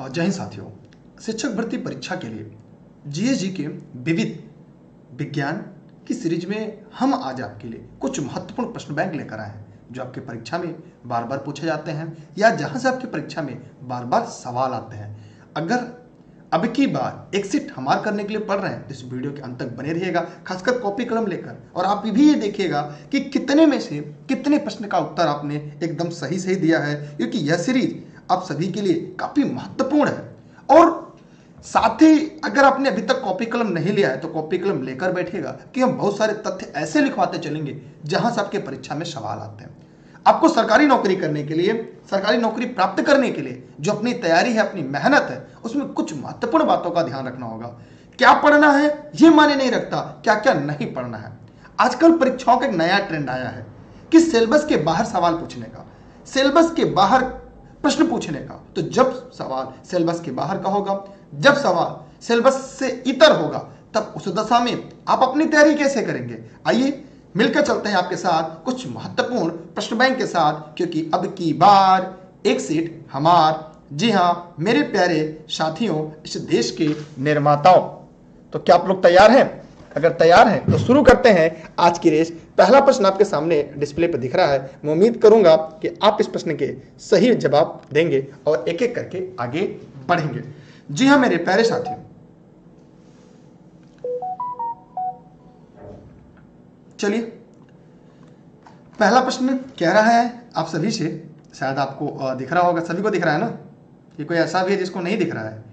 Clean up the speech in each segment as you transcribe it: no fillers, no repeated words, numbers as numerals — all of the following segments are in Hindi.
और जय हिंद साथियों। शिक्षक भर्ती परीक्षा के लिए जीएसजी के विविध विज्ञान की सीरीज में हम आज आपके लिए कुछ महत्वपूर्ण प्रश्न बैंक लेकर आए हैं जो आपके परीक्षा में बार बार पूछे जाते हैं या जहां से आपकी परीक्षा में बार बार सवाल आते हैं। अगर अब की बार एक सीट हमार करने के लिए पढ़ रहे हैं तो इस वीडियो के अंत तक बने रहिएगा, खासकर कॉपी कलम लेकर, और आप भी ये देखिएगा कि कितने में से कितने प्रश्न का उत्तर आपने एकदम सही सही दिया है, क्योंकि यह सीरीज आप सभी के लिए काफी महत्वपूर्ण है। और साथ ही अगर आपने अभी तक कॉपी कलम नहीं लिया है तो कॉपी कलम लेकर बैठिएगा कि हम बहुत सारे तथ्य ऐसे लिखवाते चलेंगे जहां से आपके परीक्षा में सवाल आते हैं। आपको सरकारी नौकरी करने के लिए, सरकारी नौकरी प्राप्त करने के लिए जो अपनी तैयारी है, अपनी मेहनत है, उसमें कुछ महत्वपूर्ण बातों का ध्यान रखना होगा। क्या पढ़ना है यह मायने नहीं रखता क्या क्या नहीं पढ़ना है। आजकल परीक्षाओं का एक नया ट्रेंड आया है कि सिलेबस के बाहर सवाल पूछने का, सिलेबस के बाहर प्रश्न पूछने का। तो जब सवाल सिलेबस के बाहर का होगा, जब सवाल सिलेबस से इतर होगा, तब उस दशा में आप अपनी तैयारी कैसे करेंगे। आइए मिलकर चलते हैं आपके साथ कुछ महत्वपूर्ण प्रश्न बैंक के साथ, क्योंकि अब की बार एक सीट हमार। जी हाँ मेरे प्यारे साथियों, इस देश के निर्माताओं, तो क्या आप लोग तैयार हैं? अगर तैयार हैं तो शुरू करते हैं आज की रेस। पहला प्रश्न आपके सामने डिस्प्ले पर दिख रहा है। मैं उम्मीद करूंगा कि आप इस प्रश्न के सही जवाब देंगे और एक एक करके आगे बढ़ेंगे। जी हाँ मेरे प्यारे साथियों, चलिए पहला प्रश्न कह रहा है आप सभी से, शायद आपको दिख रहा होगा, सभी को दिख रहा है ना, ये कोई ऐसा भी है जिसको नहीं दिख रहा है।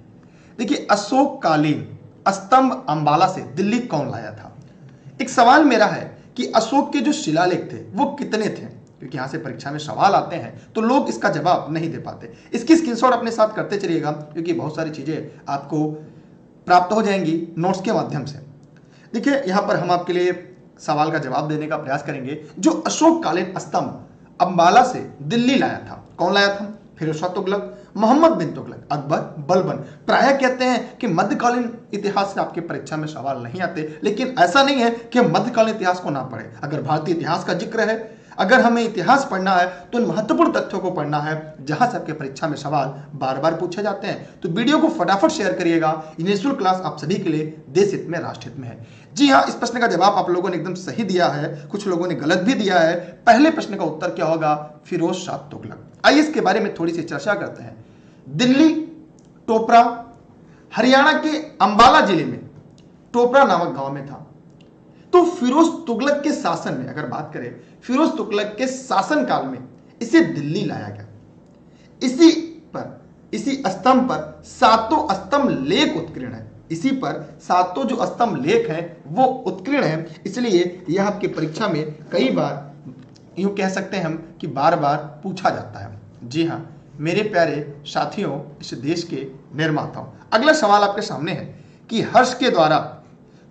देखिए, अशोककालीन स्तंभ अंबाला से दिल्ली कौन लाया था। एक सवाल मेरा है कि अशोक के जो शिलालेख थे वो कितने थे, क्योंकि यहां से परीक्षा में सवाल आते हैं तो लोग इसका जवाब नहीं दे पाते। इसकी स्क्रीनशॉट अपने साथ करते चलिएगा, क्योंकि बहुत सारी चीजें आपको प्राप्त हो जाएंगी नोट्स के माध्यम से। देखिए, यहां पर हम आपके लिए सवाल का जवाब देने का प्रयास करेंगे। जो अशोककालीन स्तंभ अंबाला से दिल्ली लाया था, कौन लाया था? फिरोज शाह तुगलक, मोहम्मद बिन तुगलक, अकबर, बलबन। प्रायः कहते हैं कि मध्यकालीन इतिहास से आपके परीक्षा में सवाल नहीं आते, लेकिन ऐसा नहीं है कि हम मध्यकालीन इतिहास को ना पढ़े। अगर भारतीय इतिहास का जिक्र है, अगर हमें इतिहास पढ़ना है तो इन महत्वपूर्ण तथ्यों को पढ़ना है जहां से आपके परीक्षा में सवाल बार बार पूछे जाते हैं। तो वीडियो को फटाफट शेयर करिएगा। ये निःशुल्क क्लास आप सभी के लिए देश हित में, राष्ट्र हित में है। जी हाँ, इस प्रश्न का जवाब आप लोगों ने एकदम सही दिया है, कुछ लोगों ने गलत भी दिया है। पहले प्रश्न का उत्तर क्या होगा? फिरोज शाह तुगलक। आइए इसके बारे में थोड़ी सी चर्चा करते हैं। दिल्ली टोपरा हरियाणा के अंबाला जिले में टोपरा नामक गांव में था। तो फिरोज तुगलक के शासन में अगर बात करें, फिरोज तुगलक के शासन काल में इसे दिल्ली लाया गया। इसी स्तंभ पर सातों स्तंभ लेख उत्कीर्ण है। इसी पर सातों जो स्तंभ लेख हैं वो उत्कीर्ण है, इसलिए यह आपकी परीक्षा में कई बार, यूं कह सकते हैं हम कि बार बार पूछा जाता है। जी हाँ मेरे प्यारे साथियों, इस देश के निर्माताओं, अगला सवाल आपके सामने है कि हर्ष के द्वारा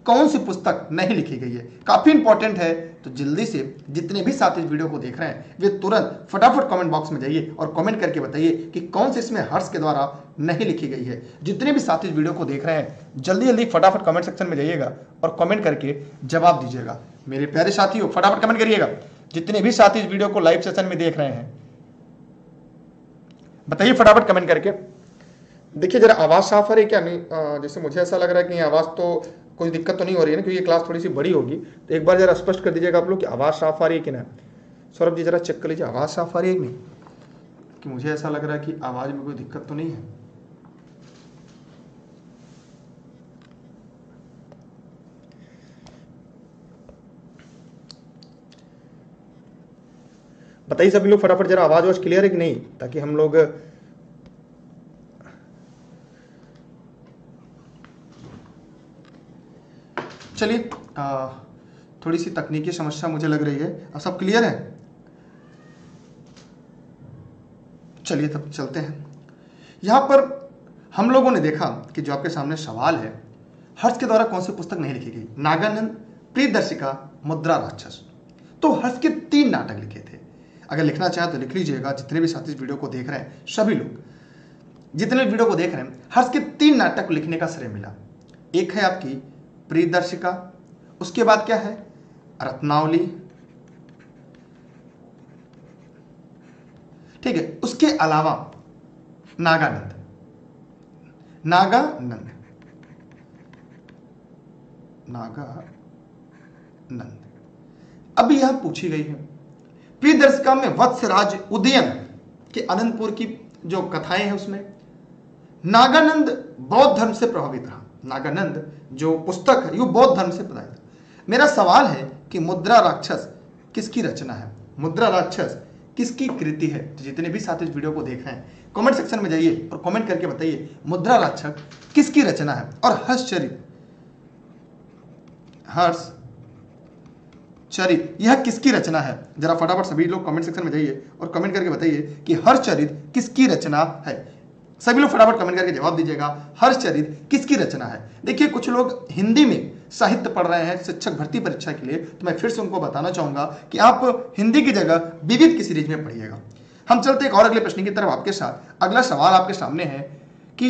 कौन सी पुस्तक नहीं लिखी गई है। काफी इंपॉर्टेंट है, तो जल्दी से जितने भी साथी इस वीडियो को देख रहे हैं वे तुरंत फटाफट कमेंट बॉक्स में जाइए और कमेंट करके बताइए कि कौन सी इसमें हर्ष के द्वारा नहीं लिखी गई है। जितने भी साथी इस वीडियो को देख रहे हैं जल्दी जल्दी फटाफट कमेंट सेक्शन में जाइएगा और कमेंट करके जवाब दीजिएगा। मेरे प्यारे साथियों, फटाफट कमेंट करिएगा। जितने भी साथी इस वीडियो को लाइव सेशन में देख रहे हैं बताइए फटाफट कमेंट करके। देखिए जरा आवाज साफ आ रही है क्या? नहीं, जैसे मुझे ऐसा लग रहा है कि आवाज तो कोई दिक्कत तो नहीं हो रही है ना, क्योंकि ये क्लास थोड़ी सी बड़ी होगी। तो एक बार जरा स्पष्ट कर दीजिएगा आप लोग कि आवाज साफ आ रही है कि ना। सौरभ जी जरा चेक कर लीजिए आवाज साफ आ रही है कि नहीं, कि मुझे ऐसा लग रहा है कि आवाज में कोई दिक्कत तो नहीं है। बताइए सभी लोग फटाफट जरा आवाज वाज क्लियर है कि नहीं, ताकि हम लोग चलिए थोड़ी सी तकनीकी समस्या मुझे लग रही है। अब सब क्लियर है? चलिए तब चलते हैं। यहां पर हम लोगों ने देखा कि जो आपके सामने सवाल है, हर्ष के द्वारा कौन सी पुस्तक नहीं लिखी गई? नागानंद, प्रियदर्शिका, मुद्रा राक्षस। तो हर्ष के 3 नाटक लिखे थे। अगर लिखना चाहे तो लिख लीजिएगा। जितने भी साथी इस वीडियो को देख रहे हैं, सभी लोग जितने वीडियो को देख रहे हैं, हर्ष के 3 नाटक लिखने का श्रेय मिला। एक है आपकी प्रियदर्शिका, उसके बाद क्या है? रत्नावली, ठीक है। उसके अलावा नागानंद, नागानंद। नागानंद। अब यह पूछी गई है प्रिय दर्शका में वत्सराज उदयन के अनंतपुर की जो कथाएं हैं उसमें नागानंद बौद्ध धर्म से प्रभावित रहा। नागानंद जो पुस्तक है वो बौद्ध धर्म से प्रभावित था। मेरा सवाल है कि मुद्रा राक्षस किसकी रचना है? मुद्रा राक्षस किसकी कृति है? तो जितने भी साथी इस वीडियो को देख रहे हैं कमेंट सेक्शन में जाइए और कमेंट करके बताइए मुद्रा राक्षस किसकी रचना है। और हर्षचरित यह किसकी रचना है? जरा फटाफट सभी लोग कमेंट सेक्शन में जाइए और कमेंट करके बताइए कि हर्षचरित किसकी रचना है। सभी लोग फटाफट कमेंट करके जवाब दीजिएगा हर्षचरित किसकी रचना है। देखिए कुछ लोग हिंदी में साहित्य पढ़ रहे हैं शिक्षक भर्ती परीक्षा के लिए, तो मैं फिर से उनको बताना चाहूंगा कि आप हिंदी की जगह विविध की सीरीज में पढ़िएगा। हम चलते एक और अगले प्रश्न की तरफ आपके साथ। अगला सवाल आपके सामने है कि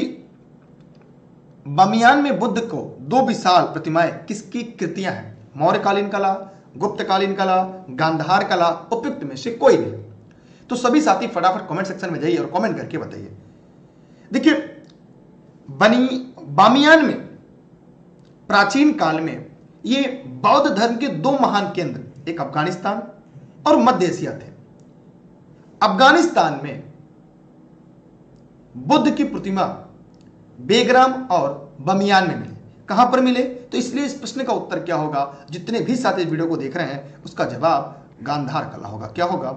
बामियान में बुद्ध को 2 विशाल प्रतिमाएं किसकी कृतियां हैं? मौर्यकालीन कला, गुप्तकालीन कला, गांधार कला, उपयुक्त में से कोई नहीं। तो सभी साथी फटाफट कमेंट सेक्शन में जाइए और कमेंट करके बताइए। देखिए बामियान में प्राचीन काल में ये बौद्ध धर्म के 2 महान केंद्र, एक अफगानिस्तान और मध्य एशिया थे। अफगानिस्तान में बुद्ध की प्रतिमा बेग्राम और बामियान में मिले। कहां पर मिले? तो इसलिए इस प्रश्न का उत्तर क्या होगा? जितने भी साथी इस वीडियो को देख रहे हैं उसका जवाब गांधार कला होगा। क्या होगा?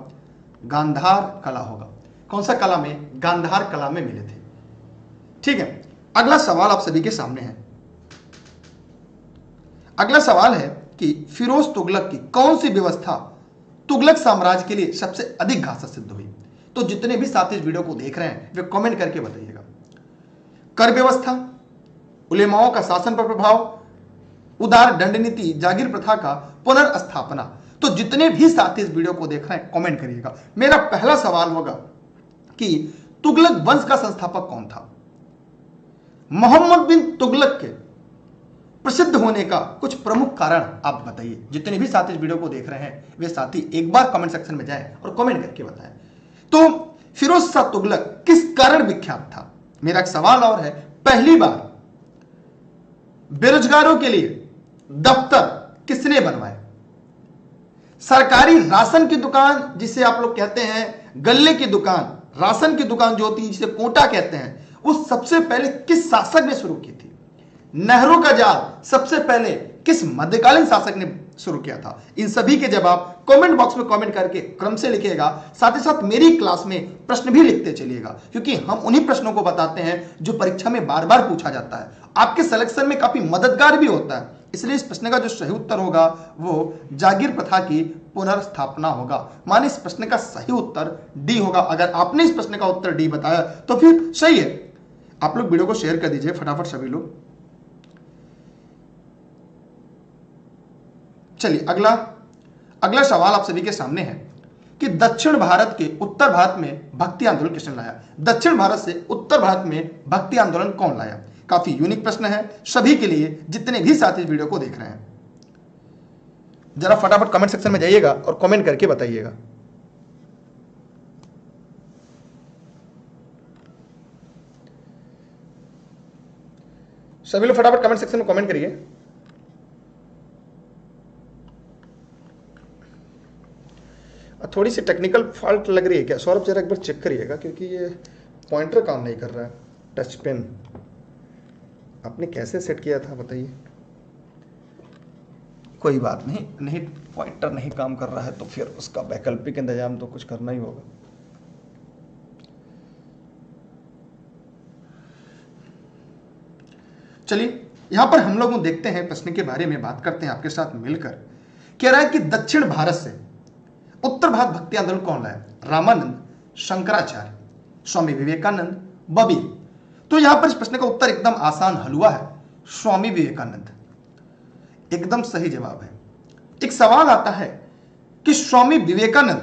गांधार कला होगा। कौन सा कला में? गांधार कला में मिले थे। ठीक है, अगला सवाल आप सभी के सामने है। अगला सवाल है कि फिरोज तुगलक की कौन सी व्यवस्था तुगलक साम्राज्य के लिए सबसे अधिक घातक सिद्ध हुई? तो जितने भी साथी इस वीडियो को देख रहे हैं वे कमेंट करके बताइएगा। कर व्यवस्था, उलेमाओं का शासन पर प्रभाव, उदार दंड नीति, जागीर प्रथा का पुनर्स्थापना। तो जितने भी साथी इस वीडियो को देख रहे हैं कमेंट करिएगा। मेरा पहला सवाल होगा कि तुगलक वंश का संस्थापक कौन था? मोहम्मद बिन तुगलक के प्रसिद्ध होने का कुछ प्रमुख कारण आप बताइए। जितने भी साथी इस वीडियो को देख रहे हैं वे साथी एक बार कमेंट सेक्शन में जाएं और कमेंट करके बताएं। तो फिरोज शाह तुगलक किस कारण विख्यात था? मेरा एक सवाल और है, पहली बार बेरोजगारों के लिए दफ्तर किसने बनवाए? सरकारी राशन की दुकान, जिसे आप लोग कहते हैं गल्ले की दुकान, राशन की दुकान जो होती है जिसे कोटा कहते हैं, वो सबसे पहले किस शासक ने शुरू की थी? नेहरू का जाल सबसे पहले किस मध्यकालीन शासक ने शुरू किया था? इन सभी के जवाब कमेंट बॉक्स में कमेंट करके क्रम से लिखिएगा। साथ ही साथ मेरी क्लास में प्रश्न भी लिखते चलिएगा, क्योंकि हम उन्हीं प्रश्नों को बताते हैं जो परीक्षा में बार बार पूछा जाता है। आपके सिलेक्शन में काफी मददगार भी होता है। इसलिए इस प्रश्न का जो सही उत्तर होगा वो जागीर प्रथा की पुनर्स्थापना होगा। माने इस प्रश्न का सही उत्तर डी होगा। अगर आपने इस प्रश्न का उत्तर डी बताया तो फिर सही है। आप लोग वीडियो को शेयर कर दीजिए फटाफट सभी लोग। चलिए अगला सवाल आप सभी के सामने है कि दक्षिण भारत के उत्तर भारत में भक्ति आंदोलन किसने लाया? दक्षिण भारत से उत्तर भारत में भक्ति आंदोलन कौन लाया? काफी यूनिक प्रश्न है सभी के लिए, जितने भी साथी इस वीडियो को देख रहे हैं। जरा फटाफट कमेंट सेक्शन में जाइएगा और कमेंट करके बताइएगा। सभी लोग फटाफट कमेंट सेक्शन में कमेंट करिए। थोड़ी सी टेक्निकल फॉल्ट लग रही है क्या? सौरभ जरा एक बार चेक करिएगा, क्योंकि ये पॉइंटर काम नहीं कर रहा है। टच पेन आपने कैसे सेट किया था बताइए? कोई बात नहीं पॉइंटर नहीं काम कर रहा है तो फिर उसका वैकल्पिक इंतजाम तो कुछ करना ही होगा। चलिए यहां पर हम लोग देखते हैं, प्रश्न के बारे में बात करते हैं आपके साथ मिलकर। कह रहा है कि दक्षिण भारत से उत्तर भारत भक्ति आंदोलन कौन लाया? रामानंद, शंकराचार्य, स्वामी विवेकानंद, बबीर। तो यहां पर इस प्रश्न का उत्तर एकदम आसान हलवा है, स्वामी विवेकानंद। एकदम सही जवाब है। एक सवाल आता है कि स्वामी विवेकानंद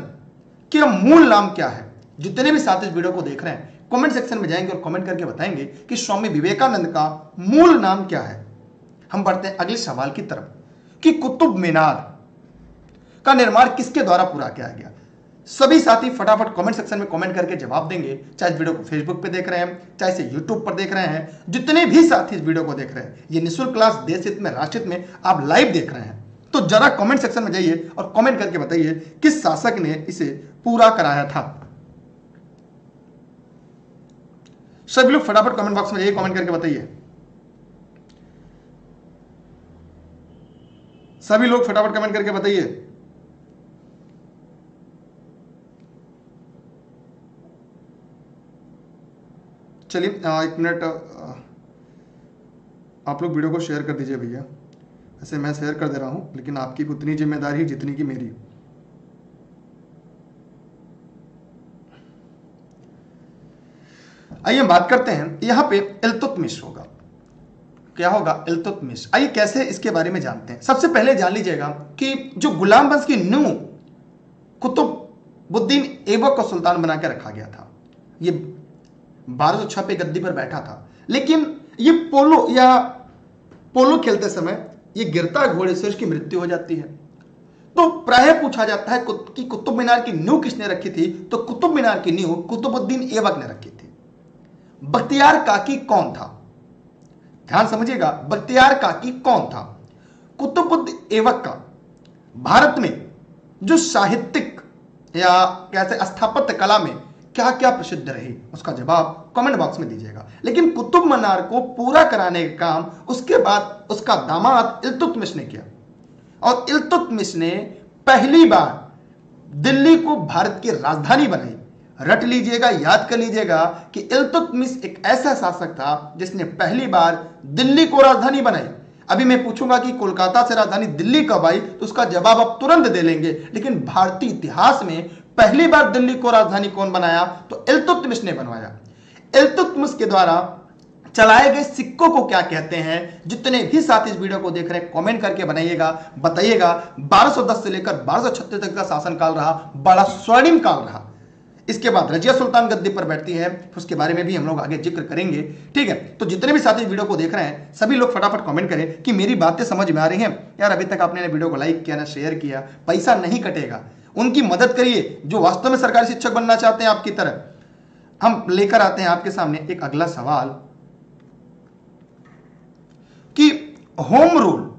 का मूल नाम क्या है? जितने भी साथी इस वीडियो को देख रहे हैं कमेंट सेक्शन में जाएंगे और कमेंट करके बताएंगे कि स्वामी विवेकानंद का मूल नाम क्या है। हम बढ़ते हैं अगले सवाल की तरफ कि कुतुब मीनार का निर्माण किसके द्वारा पूरा किया गया? सभी साथी फटाफट कमेंट सेक्शन में कमेंट करके जवाब देंगे, चाहे इस वीडियो को फेसबुक पे देख रहे हैं, चाहे इसे यूट्यूब पर देख रहे हैं। जितने भी साथी इस वीडियो को देख रहे हैं, ये निःशुल्क क्लास देश हित में, राष्ट्र हित में आप लाइव देख रहे हैं, तो जरा कमेंट सेक्शन में जाइए और कमेंट करके बताइए किस शासक ने इसे पूरा कराया था। सभी लोग फटाफट कमेंट बॉक्स में जाइए, कमेंट करके बताइए। सभी लोग फटाफट कमेंट करके बताइए। चलिए 1 मिनट, आप लोग वीडियो को शेयर कर दीजिए भैया। ऐसे मैं शेयर कर दे रहा हूं, लेकिन आपकी उतनी जिम्मेदारी जितनी की मेरी। आइए हम बात करते हैं, यहां पे इल्तुतमिश होगा। क्या होगा? इल्तुतमिश। आइए कैसे इसके बारे में जानते हैं। सबसे पहले जान लीजिएगा कि जो गुलाम वंश की नींव कुतुबुद्दीन ऐबक को सुल्तान बना के रखा गया था। ये 1206 पे गद्दी पर बैठा था, लेकिन ये पोलो खेलते समय ये गिरता घोड़े से उसकी मृत्यु हो जाती है। तो प्रायः पूछा जाता है कि कुतुब मीनार की नींव किसने रखी थी, तो कुतुब मीनार की नींव कुतुबुद्दीन ऐबक ने रखी थी। बख्तियार काकी कौन था? ध्यान समझिएगा, बख्तियार काकी कौन था? कुतुबुद्दीन ऐबक का भारत में जो साहित्यिक या कहते स्थापत्य कला में क्या क्या प्रसिद्ध रही, उसका जवाब कमेंट बॉक्स में दीजिएगा। लेकिन कुतुब मीनार को पूरा कराने का काम उसके बाद उसका दामाद इल्तुतमिश ने किया, और इल्तुतमिश ने पहली बार दिल्ली को भारत की राजधानी बनाई। रट लीजिएगा, याद कर लीजिएगा कि इल्तुतमिश एक ऐसा शासक था जिसने पहली बार दिल्ली को राजधानी बनाई। अभी मैं पूछूंगा कि कोलकाता से राजधानी दिल्ली कब आई, तो उसका जवाब आप तुरंत दे लेंगे। लेकिन भारतीय इतिहास में पहली बार दिल्ली को राजधानी कौन बनाया, तो इल्तुतमिश ने बनवाया। इल्तुतमिश के द्वारा चलाए गए सिक्कों को क्या कहते हैं? जितने भी साथी इस वीडियो को देख रहे हैं कमेंट करके बताइएगा। 1210 से लेकर 1236 तक का शासनकाल रहा, बड़ा स्वर्णिम काल रहा। इसके बाद रजिया सुल्तान गद्दी पर बैठती है, उसके बारे में भी हम लोग आगे जिक्र करेंगे, ठीक है। तो जितने भी साथी वीडियो को देख रहे हैं सभी लोग फटाफट कमेंट करें कि मेरी बातें समझ में आ रही हैं। यार अभी तक आपने वीडियो को लाइक किया ना शेयर किया, पैसा नहीं कटेगा, उनकी मदद करिए जो वास्तव में सरकारी शिक्षक बनना चाहते हैं आपकी तरह। हम लेकर आते हैं आपके सामने एक अगला सवाल कि होम रूल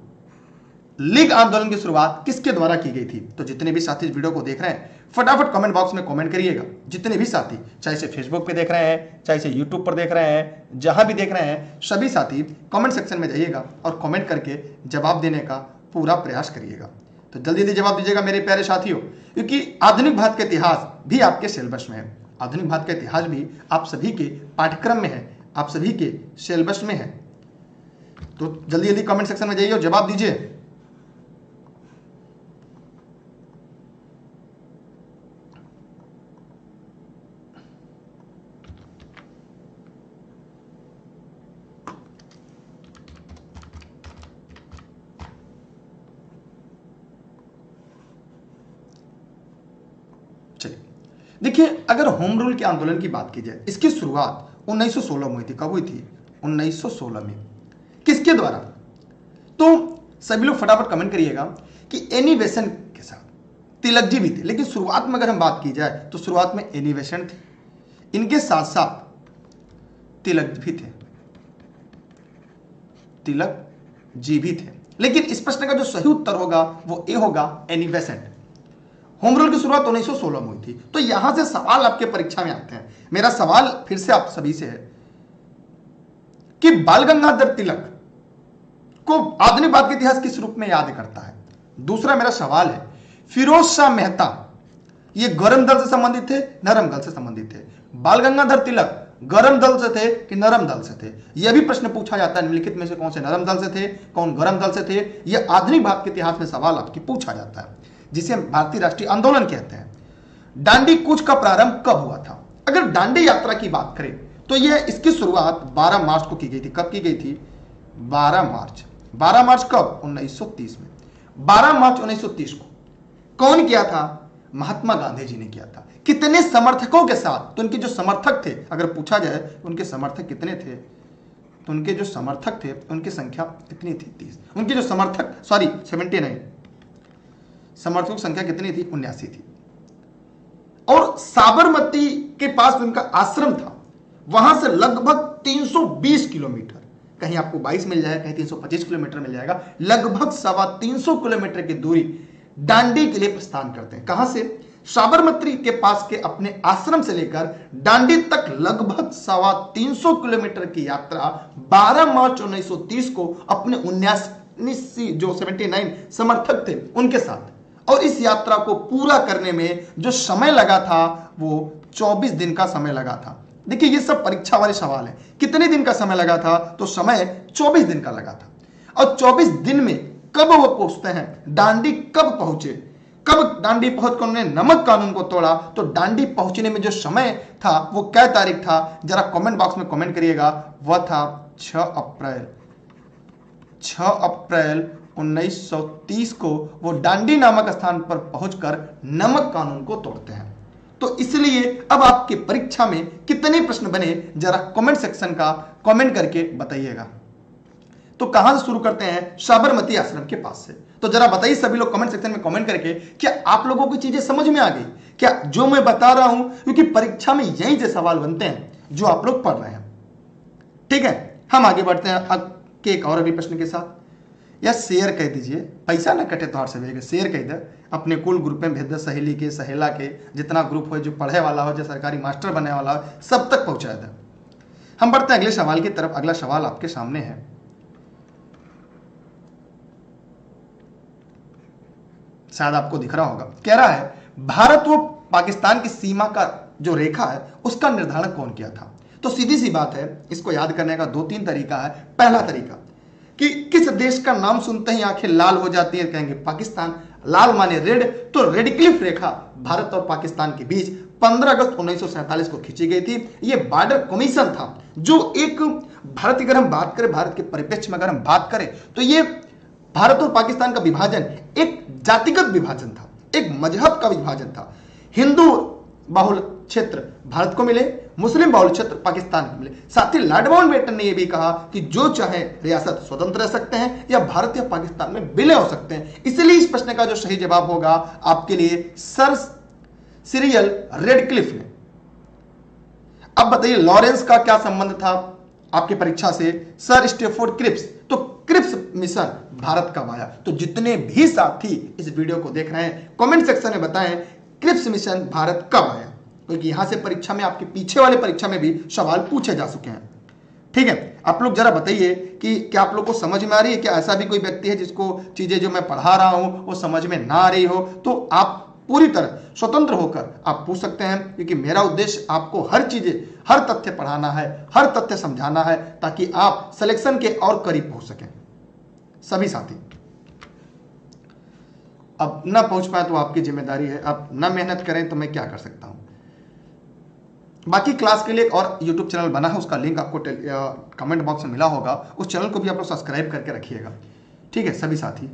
लीग आंदोलन की शुरुआत किसके द्वारा की गई थी? तो जितने भी साथी इस वीडियो को देख रहे हैं फटाफट कमेंट बॉक्स में कमेंट करिएगा। जितने भी साथी, चाहे इसे फेसबुक पे देख रहे हैं, चाहे इसे यूट्यूब पर देख रहे हैं, जहां भी देख रहे हैं, सभी साथी कमेंट सेक्शन में जाइएगा और कमेंट करके जवाब देने का पूरा प्रयास करिएगा। तो जल्दी जल्दी जवाब दीजिएगा मेरे प्यारे साथियों, क्योंकि आधुनिक भारत का इतिहास भी आपके सिलेबस में है। आधुनिक भारत का इतिहास भी आप सभी के पाठ्यक्रम में है, आप सभी के सिलेबस में है। तो जल्दी जल्दी कमेंट सेक्शन में जाइए और जवाब दीजिए। देखिए, अगर होम रूल के आंदोलन की बात की जाए, इसकी शुरुआत 1916 में हुई थी। कब हुई थी? 1916 में। किसके द्वारा? तो सभी लोग फटाफट कमेंट करिएगा कि एनी बेसेंट के साथ तिलक जी भी थे, लेकिन शुरुआत में अगर हम बात की जाए तो शुरुआत में एनी बेसेंट थे, इनके साथ साथ तिलक भी थे, तिलक जी भी थे। लेकिन इस प्रश्न का जो सही उत्तर होगा वो ए होगा, एनी बेसेंट। होम रूल की शुरुआत 1916 में हुई थी। तो यहां से सवाल आपके परीक्षा में आते हैं। मेरा सवाल फिर से आप सभी से है कि बाल गंगाधर तिलक को आधुनिक भारत के इतिहास किस रूप में याद करता है? दूसरा मेरा सवाल है, फिरोज शाह मेहता ये गर्म दल से संबंधित थे, नरम दल से संबंधित थे? बाल गंगाधर तिलक गर्म दल से थे कि नरम दल से थे? यह भी प्रश्न पूछा जाता है निम्नलिखित में से कौन से नरम दल से थे, कौन गर्म दल से थे? यह आधुनिक भारत के इतिहास में सवाल आपकी पूछा जाता है, जिसे हम भारतीय राष्ट्रीय आंदोलन कहते हैं। दांडी कूच का प्रारंभ कब हुआ था? अगर दांडी यात्रा की बात करें तो यह इसकी शुरुआत 12 मार्च को की गई थी। कब की गई थी? 12 मार्च। 12 मार्च कब? 1930 में। 12 मार्च 1930 को कौन किया था? महात्मा गांधी जी ने किया था। कितने समर्थकों के साथ? तो उनके जो समर्थक थे, अगर पूछा जाए उनके समर्थक कितने थे, तो उनके जो समर्थक थे उनकी संख्या कितनी थी? 30। उनके जो समर्थक 79 समर्थकों की संख्या कितनी थी? 79 थी। और साबरमती के पास उनका आश्रम था, वहां से लगभग 320 किलोमीटर, कहीं आपको 22 मिल जाएगा, कहीं 325 किलोमीटर मिल जाएगा, लगभग 325 किलोमीटर की दूरी डांडी के लिए प्रस्थान करते हैं। कहां से? साबरमती के पास के अपने आश्रम से लेकर डांडी तक लगभग 325 किलोमीटर की यात्रा 12 मार्च 1930 को अपने 79 जो 79 समर्थक थे उनके साथ, और इस यात्रा को पूरा करने में जो समय लगा था वो 24 दिन का समय लगा था। देखिए ये सब परीक्षा वाले सवाल है, कितने दिन का समय लगा था? तो समय 24 दिन का लगा था। और 24 दिन में कब वो पहुंचते हैं, डांडी कब पहुंचे, कब डांडी पहुंचकर उन्होंने नमक कानून को तोड़ा? तो डांडी पहुंचने में जो समय था वो क्या तारीख था, जरा कमेंट बॉक्स में कमेंट करिएगा। वह था 6 अप्रैल 1930 को वो डांडी नामक स्थान पर पहुंचकर नमक कानून को तोड़ते हैं। तो इसलिए अब आपकी परीक्षा में कितने प्रश्न बने, जरा कमेंट सेक्शन का कमेंट करके बताइएगा। तो कहां से शुरू करते हैं? साबरमती आश्रम के पास से। तो जरा बताइए सभी लोग कमेंट सेक्शन में कमेंट करके, क्या आप लोगों को चीजें समझ में आ गई? क्या जो मैं बता रहा हूं, क्योंकि परीक्षा में यही से सवाल बनते हैं जो आप लोग पढ़ रहे हैं। ठीक है, हम आगे बढ़ते हैं एक और अगले प्रश्न के साथ। या शेयर कह दीजिए, पैसा ना कटे तो से शेयर कह दे, अपने कुल ग्रुप में भेज दे, सहेली के, सहेला के, जितना ग्रुप हो, जो पढ़े वाला हो, जो सरकारी मास्टर बनने वाला हो, सब तक पहुंचा दे। हम बढ़ते हैं अगले सवाल की तरफ। अगला सवाल आपके सामने है, शायद आपको दिख रहा होगा। कह रहा है भारत व पाकिस्तान की सीमा का जो रेखा है उसका निर्धारण कौन किया था? तो सीधी सी बात है, इसको याद करने का 2-3 तरीका है। पहला तरीका कि किस देश का नाम सुनते ही आंखें लाल हो जाती है, कहेंगे पाकिस्तान। लाल माने रेड, तो रेड क्लिफ रेखा भारत और पाकिस्तान के बीच 15 अगस्त 1947 को खींची गई थी। यह बॉर्डर कमीशन था, जो एक भारत की अगर हम बात करें, भारत के परिप्रेक्ष्य में अगर हम बात करें, तो ये भारत और पाकिस्तान का विभाजन एक जातिगत विभाजन था, एक मजहब का विभाजन था। हिंदू बाहुल क्षेत्र भारत को मिले, मुस्लिम बाहुल क्षेत्र पाकिस्तान को मिले। साथ ही लॉर्ड माउंटबेटन ने यह भी कहा कि जो चाहे रियासत स्वतंत्र रह सकते हैं या भारत या पाकिस्तान में विलय हो सकते हैं। इसलिए इस प्रश्न का जो सही जवाब होगा आपके लिए सर सिरियल रेडक्लिफ ने। अब बताइए लॉरेंस का क्या संबंध था आपकी परीक्षा से? Sir Stafford Cripps. तो क्रिप्स मिशन भारत कब आया? तो जितने भी साथी इस वीडियो को देख रहे हैं कमेंट सेक्शन में बताएं क्रिप्स मिशन भारत कब आया, क्योंकि यहां से परीक्षा में, आपके पीछे वाले परीक्षा में भी सवाल पूछे जा चुके हैं। ठीक है, आप लोग जरा बताइए कि क्या आप लोग को समझ में आ रही है? क्या ऐसा भी कोई व्यक्ति है जिसको चीजें जो मैं पढ़ा रहा हूं वो समझ में ना आ रही हो? तो आप पूरी तरह स्वतंत्र होकर आप पूछ सकते हैं, क्योंकि मेरा उद्देश्य आपको हर चीजें, हर तथ्य पढ़ाना है, हर तथ्य समझाना है, ताकि आप सिलेक्शन के और करीब पहुंच सकें। सभी साथी अब ना पहुंच पाए तो आपकी जिम्मेदारी है, आप ना मेहनत करें तो मैं क्या कर सकता हूं। बाकी क्लास के लिए एक और यूट्यूब चैनल बना है, उसका लिंक आपको कमेंट बॉक्स में मिला होगा, उस चैनल को भी आप लोग सब्सक्राइब करके रखिएगा। ठीक है सभी साथी,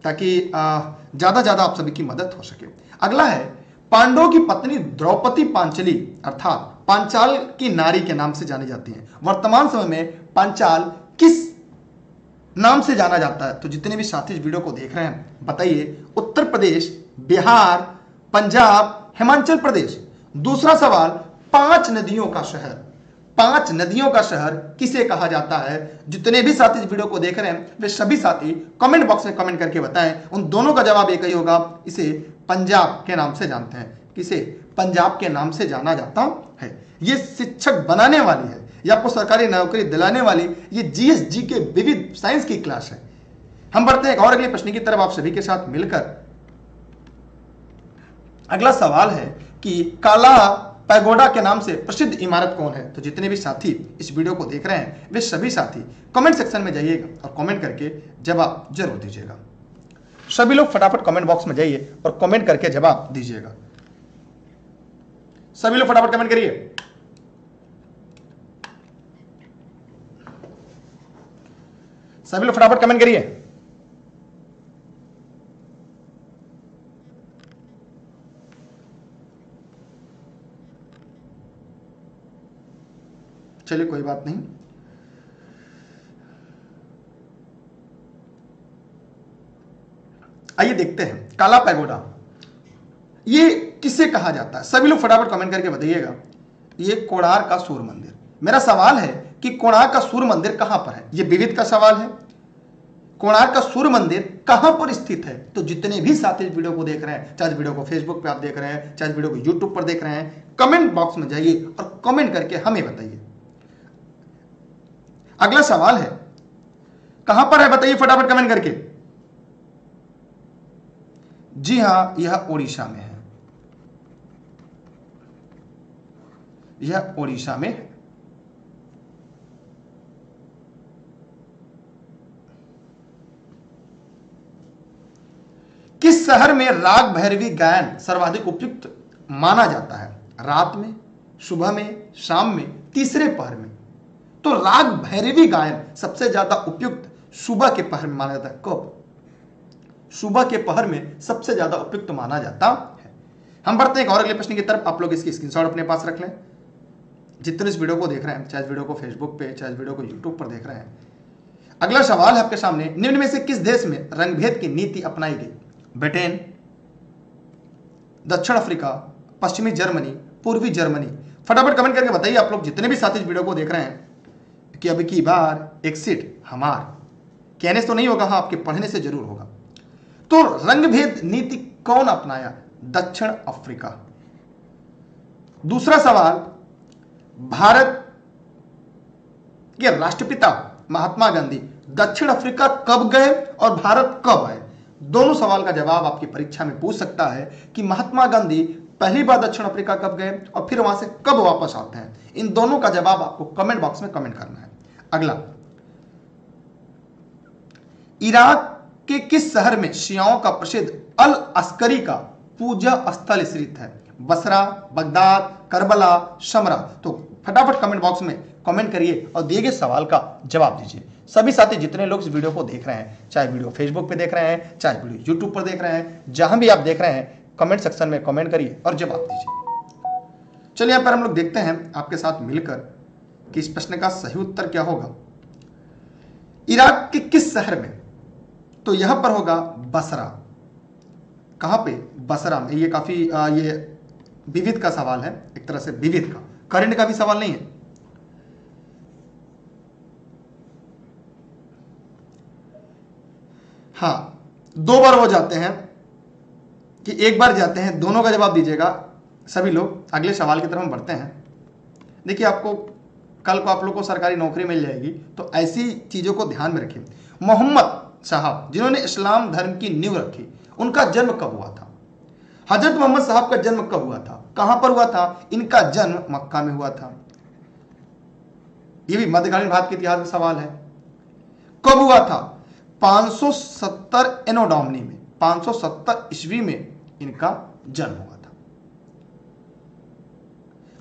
ताकि ज्यादा ज्यादा आप सभी की मदद हो सके। अगला है पांडवों की पत्नी द्रौपदी पांचाली अर्थात पांचाल की नारी के नाम से जानी जाती है। वर्तमान समय में पांचाल किस नाम से जाना जाता है? तो जितने भी साथी इस वीडियो को देख रहे हैं बताइए। उत्तर प्रदेश, बिहार, पंजाब, हिमाचल प्रदेश। दूसरा सवाल, 5 नदियों का शहर। 5 नदियों का शहर किसे कहा जाता है? जितने भी साथी इस वीडियो को देख रहे हैं वे सभी साथी कमेंट बॉक्स में कमेंट करके बताएं। उन दोनों का जवाब एक ही होगा, इसे पंजाब के नाम से जानते हैं। किसे? पंजाब के नाम से जाना जाता है। ये शिक्षक बनाने वाली है, ये आपको सरकारी नौकरी दिलाने वाली ये जीएसजी के विविध साइंस की क्लास है। हम बढ़ते हैं एक और अगले प्रश्न की तरफ आप सभी के साथ मिलकर। अगला सवाल है कि काला पैगोडा के नाम से प्रसिद्ध इमारत कौन है? तो जितने भी साथी इस वीडियो को देख रहे हैं वे सभी साथी कमेंट सेक्शन में जाइएगा और कमेंट करके जवाब जरूर दीजिएगा। सभी लोग फटाफट कमेंट बॉक्स में जाइए और कमेंट करके जवाब दीजिएगा। सभी लोग फटाफट कमेंट करिए। सभी लोग फटाफट कमेंट करिए। चलिए कोई बात नहीं। आइए देखते हैं काला पैगोडा। ये किसे कहा जाता है? सभी लोग फटाफट कमेंट करके बताइएगा। ये कोणार्क का सूर्य मंदिर। मेरा सवाल है कि कोणार्क का सूर्य मंदिर कहां पर है? ये विविध का सवाल है। कोणार्क का सूर्य मंदिर कहां पर स्थित है? तो जितने भी साथी इस वीडियो को देख रहे हैं, चाहे इस वीडियो को फेसबुक पे आप देख रहे हैं, चाहे इस वीडियो को यूट्यूब पर देख रहे हैं, कमेंट बॉक्स में जाइए और कमेंट करके हमें बताइए। अगला सवाल है, कहां पर है बताइए फटाफट कमेंट करके। जी हां, यह ओडिशा में है। यह ओडिशा में है। किस शहर में राग भैरवी गायन सर्वाधिक उपयुक्त माना जाता है? रात में, सुबह में, शाम में, तीसरे पहर में? तो राग भैरवी गायन सबसे ज्यादा उपयुक्त सुबह के पहर में माना जाता है। कब? सुबह के पहर में सबसे ज्यादा उपयुक्त माना जाता है। हम बढ़ते हैं एक और अगले प्रश्न की तरफ। आप लोग इसकी स्क्रीनशॉट अपने पास रख लें। जितने इस वीडियो को देख रहे हैं, चाहे इस वीडियो को फेसबुक पे, चाहे इस वीडियो को यूट्यूब पर देख रहे हैं, अगला सवाल है आपके सामने, निम्न में से किस देश में रंगभेद की नीति अपनाई गई? ब्रिटेन, दक्षिण अफ्रीका, पश्चिमी जर्मनी, पूर्वी जर्मनी? फटाफट कमेंट करके बताइए आप लोग जितने भी साथी इस वीडियो को देख रहे हैं कि अब की बार एक सीट हमार। कहने से तो नहीं होगा, हाँ आपके पढ़ने से जरूर होगा। तो रंगभेद नीति कौन अपनाया? दक्षिण अफ्रीका। दूसरा सवाल, भारत के राष्ट्रपिता महात्मा गांधी दक्षिण अफ्रीका कब गए और भारत कब आए? दोनों सवाल का जवाब आपकी परीक्षा में पूछ सकता है कि महात्मा गांधी पहली बार दक्षिण अफ्रीका कब गए और फिर वहां से कब वापस आते हैं। इन दोनों का जवाब आपको कमेंट बॉक्स में कमेंट करना है। अगला, इराक के किस शहर में शियाओं का प्रसिद्ध अल अस्करी का पूजा स्थल स्थित है? Basra, Baghdad, Karbala, Samarra? तो फटाफट कमेंट बॉक्स में कमेंट करिए और दिए गए सवाल का जवाब दीजिए। सभी साथी जितने लोग इस वीडियो को देख रहे हैं, चाहे वीडियो फेसबुक पे देख रहे हैं, चाहे वीडियो यूट्यूब पर देख रहे हैं, जहां भी आप देख रहे हैं, कमेंट सेक्शन में कमेंट करिए और जवाब दीजिए। चलिए यहाँ पर हम लोग देखते हैं आपके साथ मिलकर कि इस प्रश्न का सही उत्तर क्या होगा। इराक के किस शहर में? तो यहां पर होगा बसरा। कहां पे? बसरा में। ये काफी ये विविध का सवाल है, एक तरह से विविध का, करंट का भी सवाल नहीं है। हाँ, दो बार हो जाते हैं कि एक बार जाते हैं, दोनों का जवाब दीजिएगा सभी लोग। अगले सवाल की तरफ हम बढ़ते हैं। देखिए, आपको कल को आप लोग को सरकारी नौकरी मिल जाएगी, तो ऐसी चीजों को ध्यान में रखिए। मोहम्मद साहब जिन्होंने इस्लाम धर्म की नींव रखी, उनका जन्म कब हुआ था? हजरत मोहम्मद साहब का जन्म कब हुआ था? कहां पर हुआ था? इनका जन्म मक्का में हुआ था। यह भी मध्यकालीन भारत के इतिहास का सवाल है। कब हुआ था? 570 एनो डोमिनी में, 570 ईस्वी में इनका जन्म हुआ था।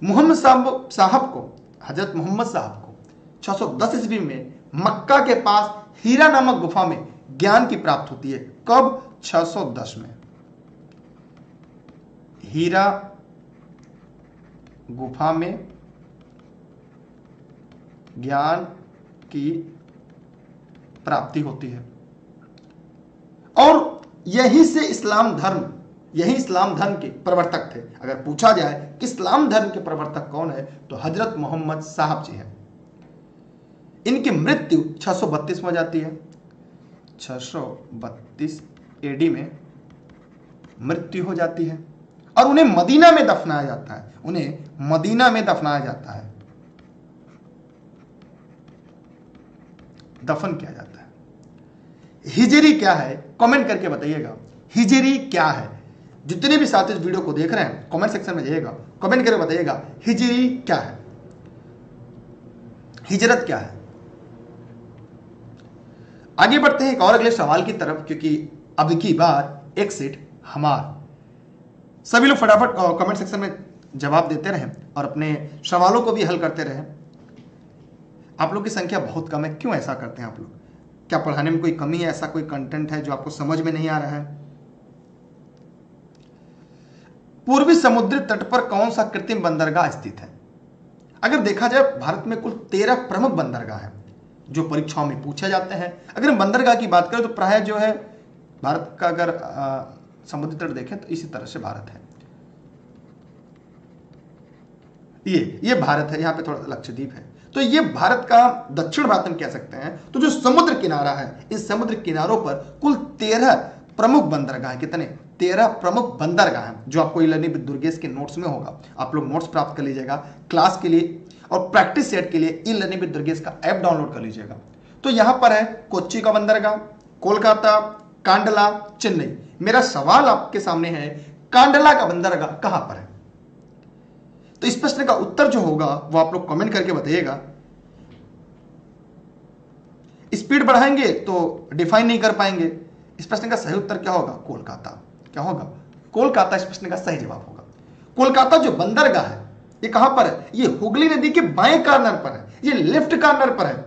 मोहम्मद साहब को, हजरत मोहम्मद साहब को 610 ईस्वी में मक्का के पास हीरा नामक गुफा में ज्ञान की प्राप्त होती है। कब? 610 में। हीरा गुफा में ज्ञान की प्राप्ति होती है और यही से इस्लाम धर्म के प्रवर्तक थे। अगर पूछा जाए कि इस्लाम धर्म के प्रवर्तक कौन है, तो हजरत मोहम्मद साहब जी हैं। इनकी मृत्यु 632 में हो जाती है। 632 एडी में मृत्यु हो जाती है और उन्हें मदीना में दफनाया जाता है। दफन किया जाता है। हिजरी क्या है? कमेंट करके बताइएगा, हिजरी क्या है? जितने भी साथी इस वीडियो को देख रहे हैं, कमेंट सेक्शन में जाइएगा, कमेंट करके बताइएगा हिजरी क्या है, हिजरत क्या है। आगे बढ़ते हैं एक और अगले सवाल की तरफ, क्योंकि अब की बार एक सीट हमार। सभी लोग फटाफट कमेंट सेक्शन में जवाब देते रहें और अपने सवालों को भी हल करते रहें। आप लोग की संख्या बहुत कम है, क्यों ऐसा करते हैं आप लोग? क्या पढ़ाने में कोई कमी है? ऐसा कोई कंटेंट है जो आपको समझ में नहीं आ रहा है? पूर्वी समुद्री तट पर कौन सा कृत्रिम बंदरगाह स्थित है? अगर देखा जाए, भारत में कुल 13 प्रमुख बंदरगाह हैं जो परीक्षाओं में पूछे जाते हैं। अगर हम बंदरगाह की बात करें तो प्राय जो है भारत का, अगर समुद्री तट देखें तो इसी तरह से भारत है। ये भारत है, यहाँ पे थोड़ा लक्षद्वीप है। तो ये भारत का दक्षिण भारत हम कह सकते हैं। तो जो समुद्र किनारा है, इस समुद्र किनारों पर कुल 13 प्रमुख बंदरगाह है। कितने? 13 प्रमुख बंदरगाह हैं, जो आपको ई लर्निंग विद दुर्गेश के नोट्स में होगा। आप लोग नोट्स प्राप्त कर लीजिएगा क्लास के लिए, और प्रैक्टिस सेट के लिए ई लर्निंग विद दुर्गेश का ऐप डाउनलोड कर लीजिएगा। तो यहां पर है कोच्चि का बंदरगाह, कोलकाता, कांडला, चेन्नई। मेरा सवाल आपके सामने है, कांडला का बंदरगाह कहां पर है? तो इस प्रश्न का उत्तर जो होगा वो आप लोग कमेंट करके बताइएगा। स्पीड बढ़ाएंगे तो डिफाइन नहीं कर पाएंगे। इस प्रश्न का सही उत्तर क्या होगा? कोलकाता। क्या होगा? कोलकाता इस प्रश्न का सही जवाब होगा। कोलकाता जो बंदरगाह है ये कहां पर है? ये हुगली नदी के बाएं कॉर्नर पर है, ये लेफ्ट कॉर्नर पर है,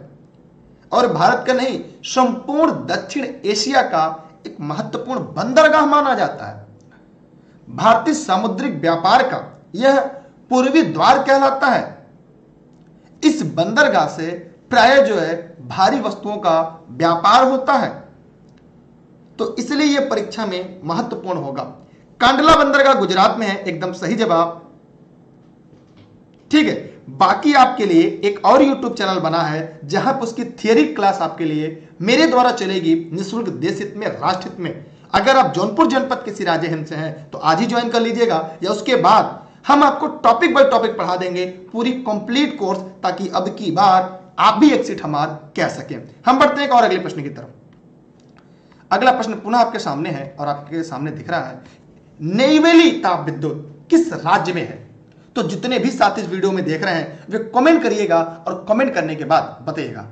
और भारत का नहीं, संपूर्ण दक्षिण एशिया का एक महत्वपूर्ण बंदरगाह माना जाता है। भारतीय सामुद्रिक व्यापार का यह पूर्वी द्वार कहलाता है। इस बंदरगाह से प्राय जो है भारी वस्तुओं का व्यापार होता है, तो इसलिए यह परीक्षा में महत्वपूर्ण होगा। कांडला बंदरगाह गुजरात में है, एकदम सही जवाब। ठीक है, बाकी आपके लिए एक और YouTube चैनल बना है जहां पर उसकी थियरी क्लास आपके लिए मेरे द्वारा चलेगी निःशुल्क, देश हित में, राष्ट्र हित में। अगर आप जौनपुर जनपद के सिराजे हिंद से हैं तो आज ही ज्वाइन कर लीजिएगा, या उसके बाद हम आपको टॉपिक बाय टॉपिक पढ़ा देंगे, पूरी कंप्लीट कोर्स, ताकि अब की बार आप भी एक सीट हमार कह सकें। हम बढ़ते हैं एक और अगले प्रश्न की तरफ। अगला प्रश्न पुनः आपके सामने है और आपके सामने दिख रहा है, नेइवेली ताप विद्युत किस राज्य में है? तो जितने भी साथी इस वीडियो में देख रहे हैं वे कमेंट करिएगा, और कमेंट करने के बाद बताइएगा।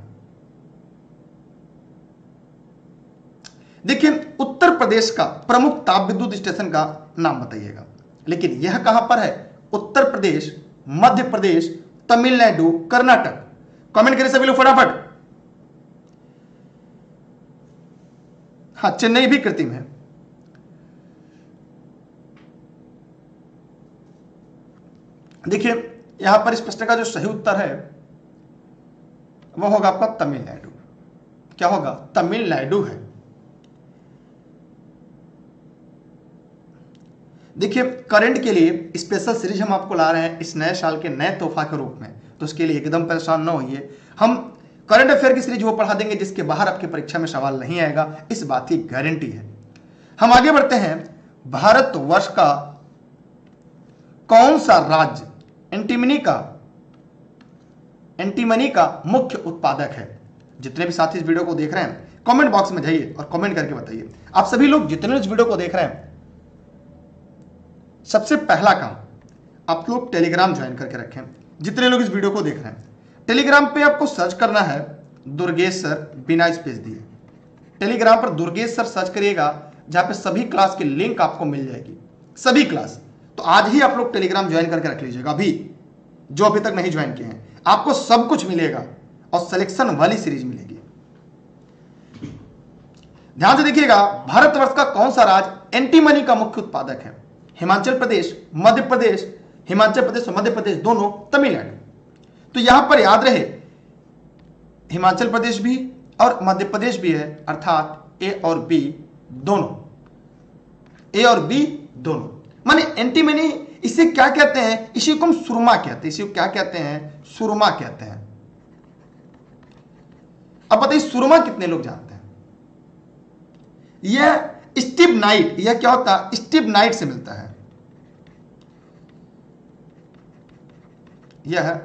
देखिए, उत्तर प्रदेश का प्रमुख ताप विद्युत स्टेशन का नाम बताइएगा, लेकिन यह कहां पर है? उत्तर प्रदेश, मध्य प्रदेश, तमिलनाडु, कर्नाटक। कमेंट करिए सभी लोग फटाफट। हाँ, चेन्नई भी कृत्रिम है। देखिए, यहां पर इस प्रश्न का जो सही उत्तर है वो होगा आपका तमिलनाडु। क्या होगा? तमिलनाडु है। देखिए, करंट के लिए स्पेशल सीरीज हम आपको ला रहे हैं इस नए साल के नए तोहफा के रूप में, तो उसके लिए एकदम परेशान न होइए। हम करंट अफेयर की सीरीज वो पढ़ा देंगे जिसके बाहर आपकी परीक्षा में सवाल नहीं आएगा, इस बात की गारंटी है। हम आगे बढ़ते हैं। भारतवर्ष का कौन सा राज्य एंटीमनी का मुख्य उत्पादक है? जितने भी साथी इस वीडियो को देख रहे हैं कमेंट बॉक्स में जाइए और कमेंट करके बताइए। आप सभी लोग जितने इस वीडियो को देख रहे हैं, सबसे पहला काम आप लोग टेलीग्राम ज्वाइन करके रखें। जितने लोग इस वीडियो को देख रहे हैं, टेलीग्राम पे आपको सर्च करना है दुर्गेश सर, बिना स्पेस दिए। टेलीग्राम पर दुर्गेश सर सर्च करिएगा, जहां पे सभी क्लास की लिंक आपको मिल जाएगी, सभी क्लास। तो आज ही आप लोग टेलीग्राम ज्वाइन करके रख लीजिएगा। अभी जो अभी तक नहीं ज्वाइन किए हैं, आपको सब कुछ मिलेगा और सिलेक्शन वाली सीरीज मिलेगी। ध्यान से देखिएगा, भारतवर्ष का कौन सा राज्य एंटीमनी का मुख्य उत्पादक है? हिमाचल प्रदेश, मध्य प्रदेश, हिमाचल प्रदेश और मध्य प्रदेश दोनों, तमिलनाडु। तो यहां पर याद रहे, हिमाचल प्रदेश भी और मध्य प्रदेश भी है, अर्थात ए और बी दोनों, ए और बी दोनों। माने एंटीमनी, इसे क्या कहते हैं? इसी को हम सुरमा कहते हैं। इसी को क्या कहते हैं? सुरमा कहते हैं। अब बताइए, सुरमा कितने लोग जानते हैं? यह स्टिबनाइट, यह क्या होता है? स्टिबनाइट से मिलता है। यह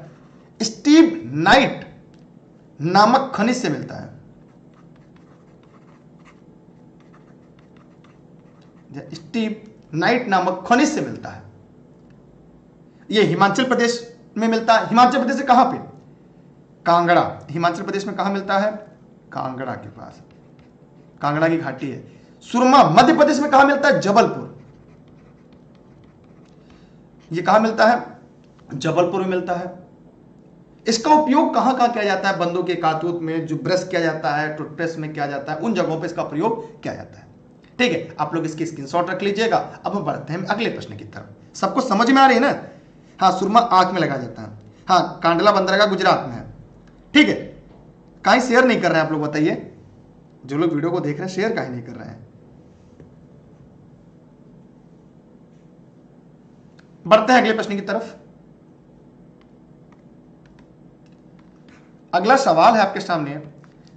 स्टिबनाइट नामक खनिज से मिलता है। स्टिबनाइट नामक खनिज से मिलता है। यह हिमाचल प्रदेश में मिलता है। हिमाचल प्रदेश से कहां पे? कांगड़ा। हिमाचल प्रदेश में कहां मिलता है? कांगड़ा के पास, कांगड़ा की घाटी है। सुरमा मध्य प्रदेश में कहां मिलता है? जबलपुर। यह कहां मिलता है? जबलपुर में मिलता है। इसका उपयोग कहां कहां किया जाता है? बंदों के कारतूस में, जो ब्रश किया जाता है, टूथपेस्ट में किया जाता है, उन जगहों पे इसका प्रयोग किया जाता है। ठीक है, आप लोग इसकी स्क्रीनशॉट रख लीजिएगा। अब हम बढ़ते हैं अगले प्रश्न की तरफ। सबको समझ में आ रही है ना? हाँ, सुरमा आंख में लगाया जाता है। हाँ, कांडला बंदरगाह गुजरात में है। ठीक है, कहीं शेयर नहीं कर रहे हैं आप लोग, बताइए। जो लोग वीडियो को देख रहे हैं शेयर कहीं नहीं कर रहे हैं। बढ़ते हैं अगले प्रश्न की तरफ। अगला सवाल है आपके सामने,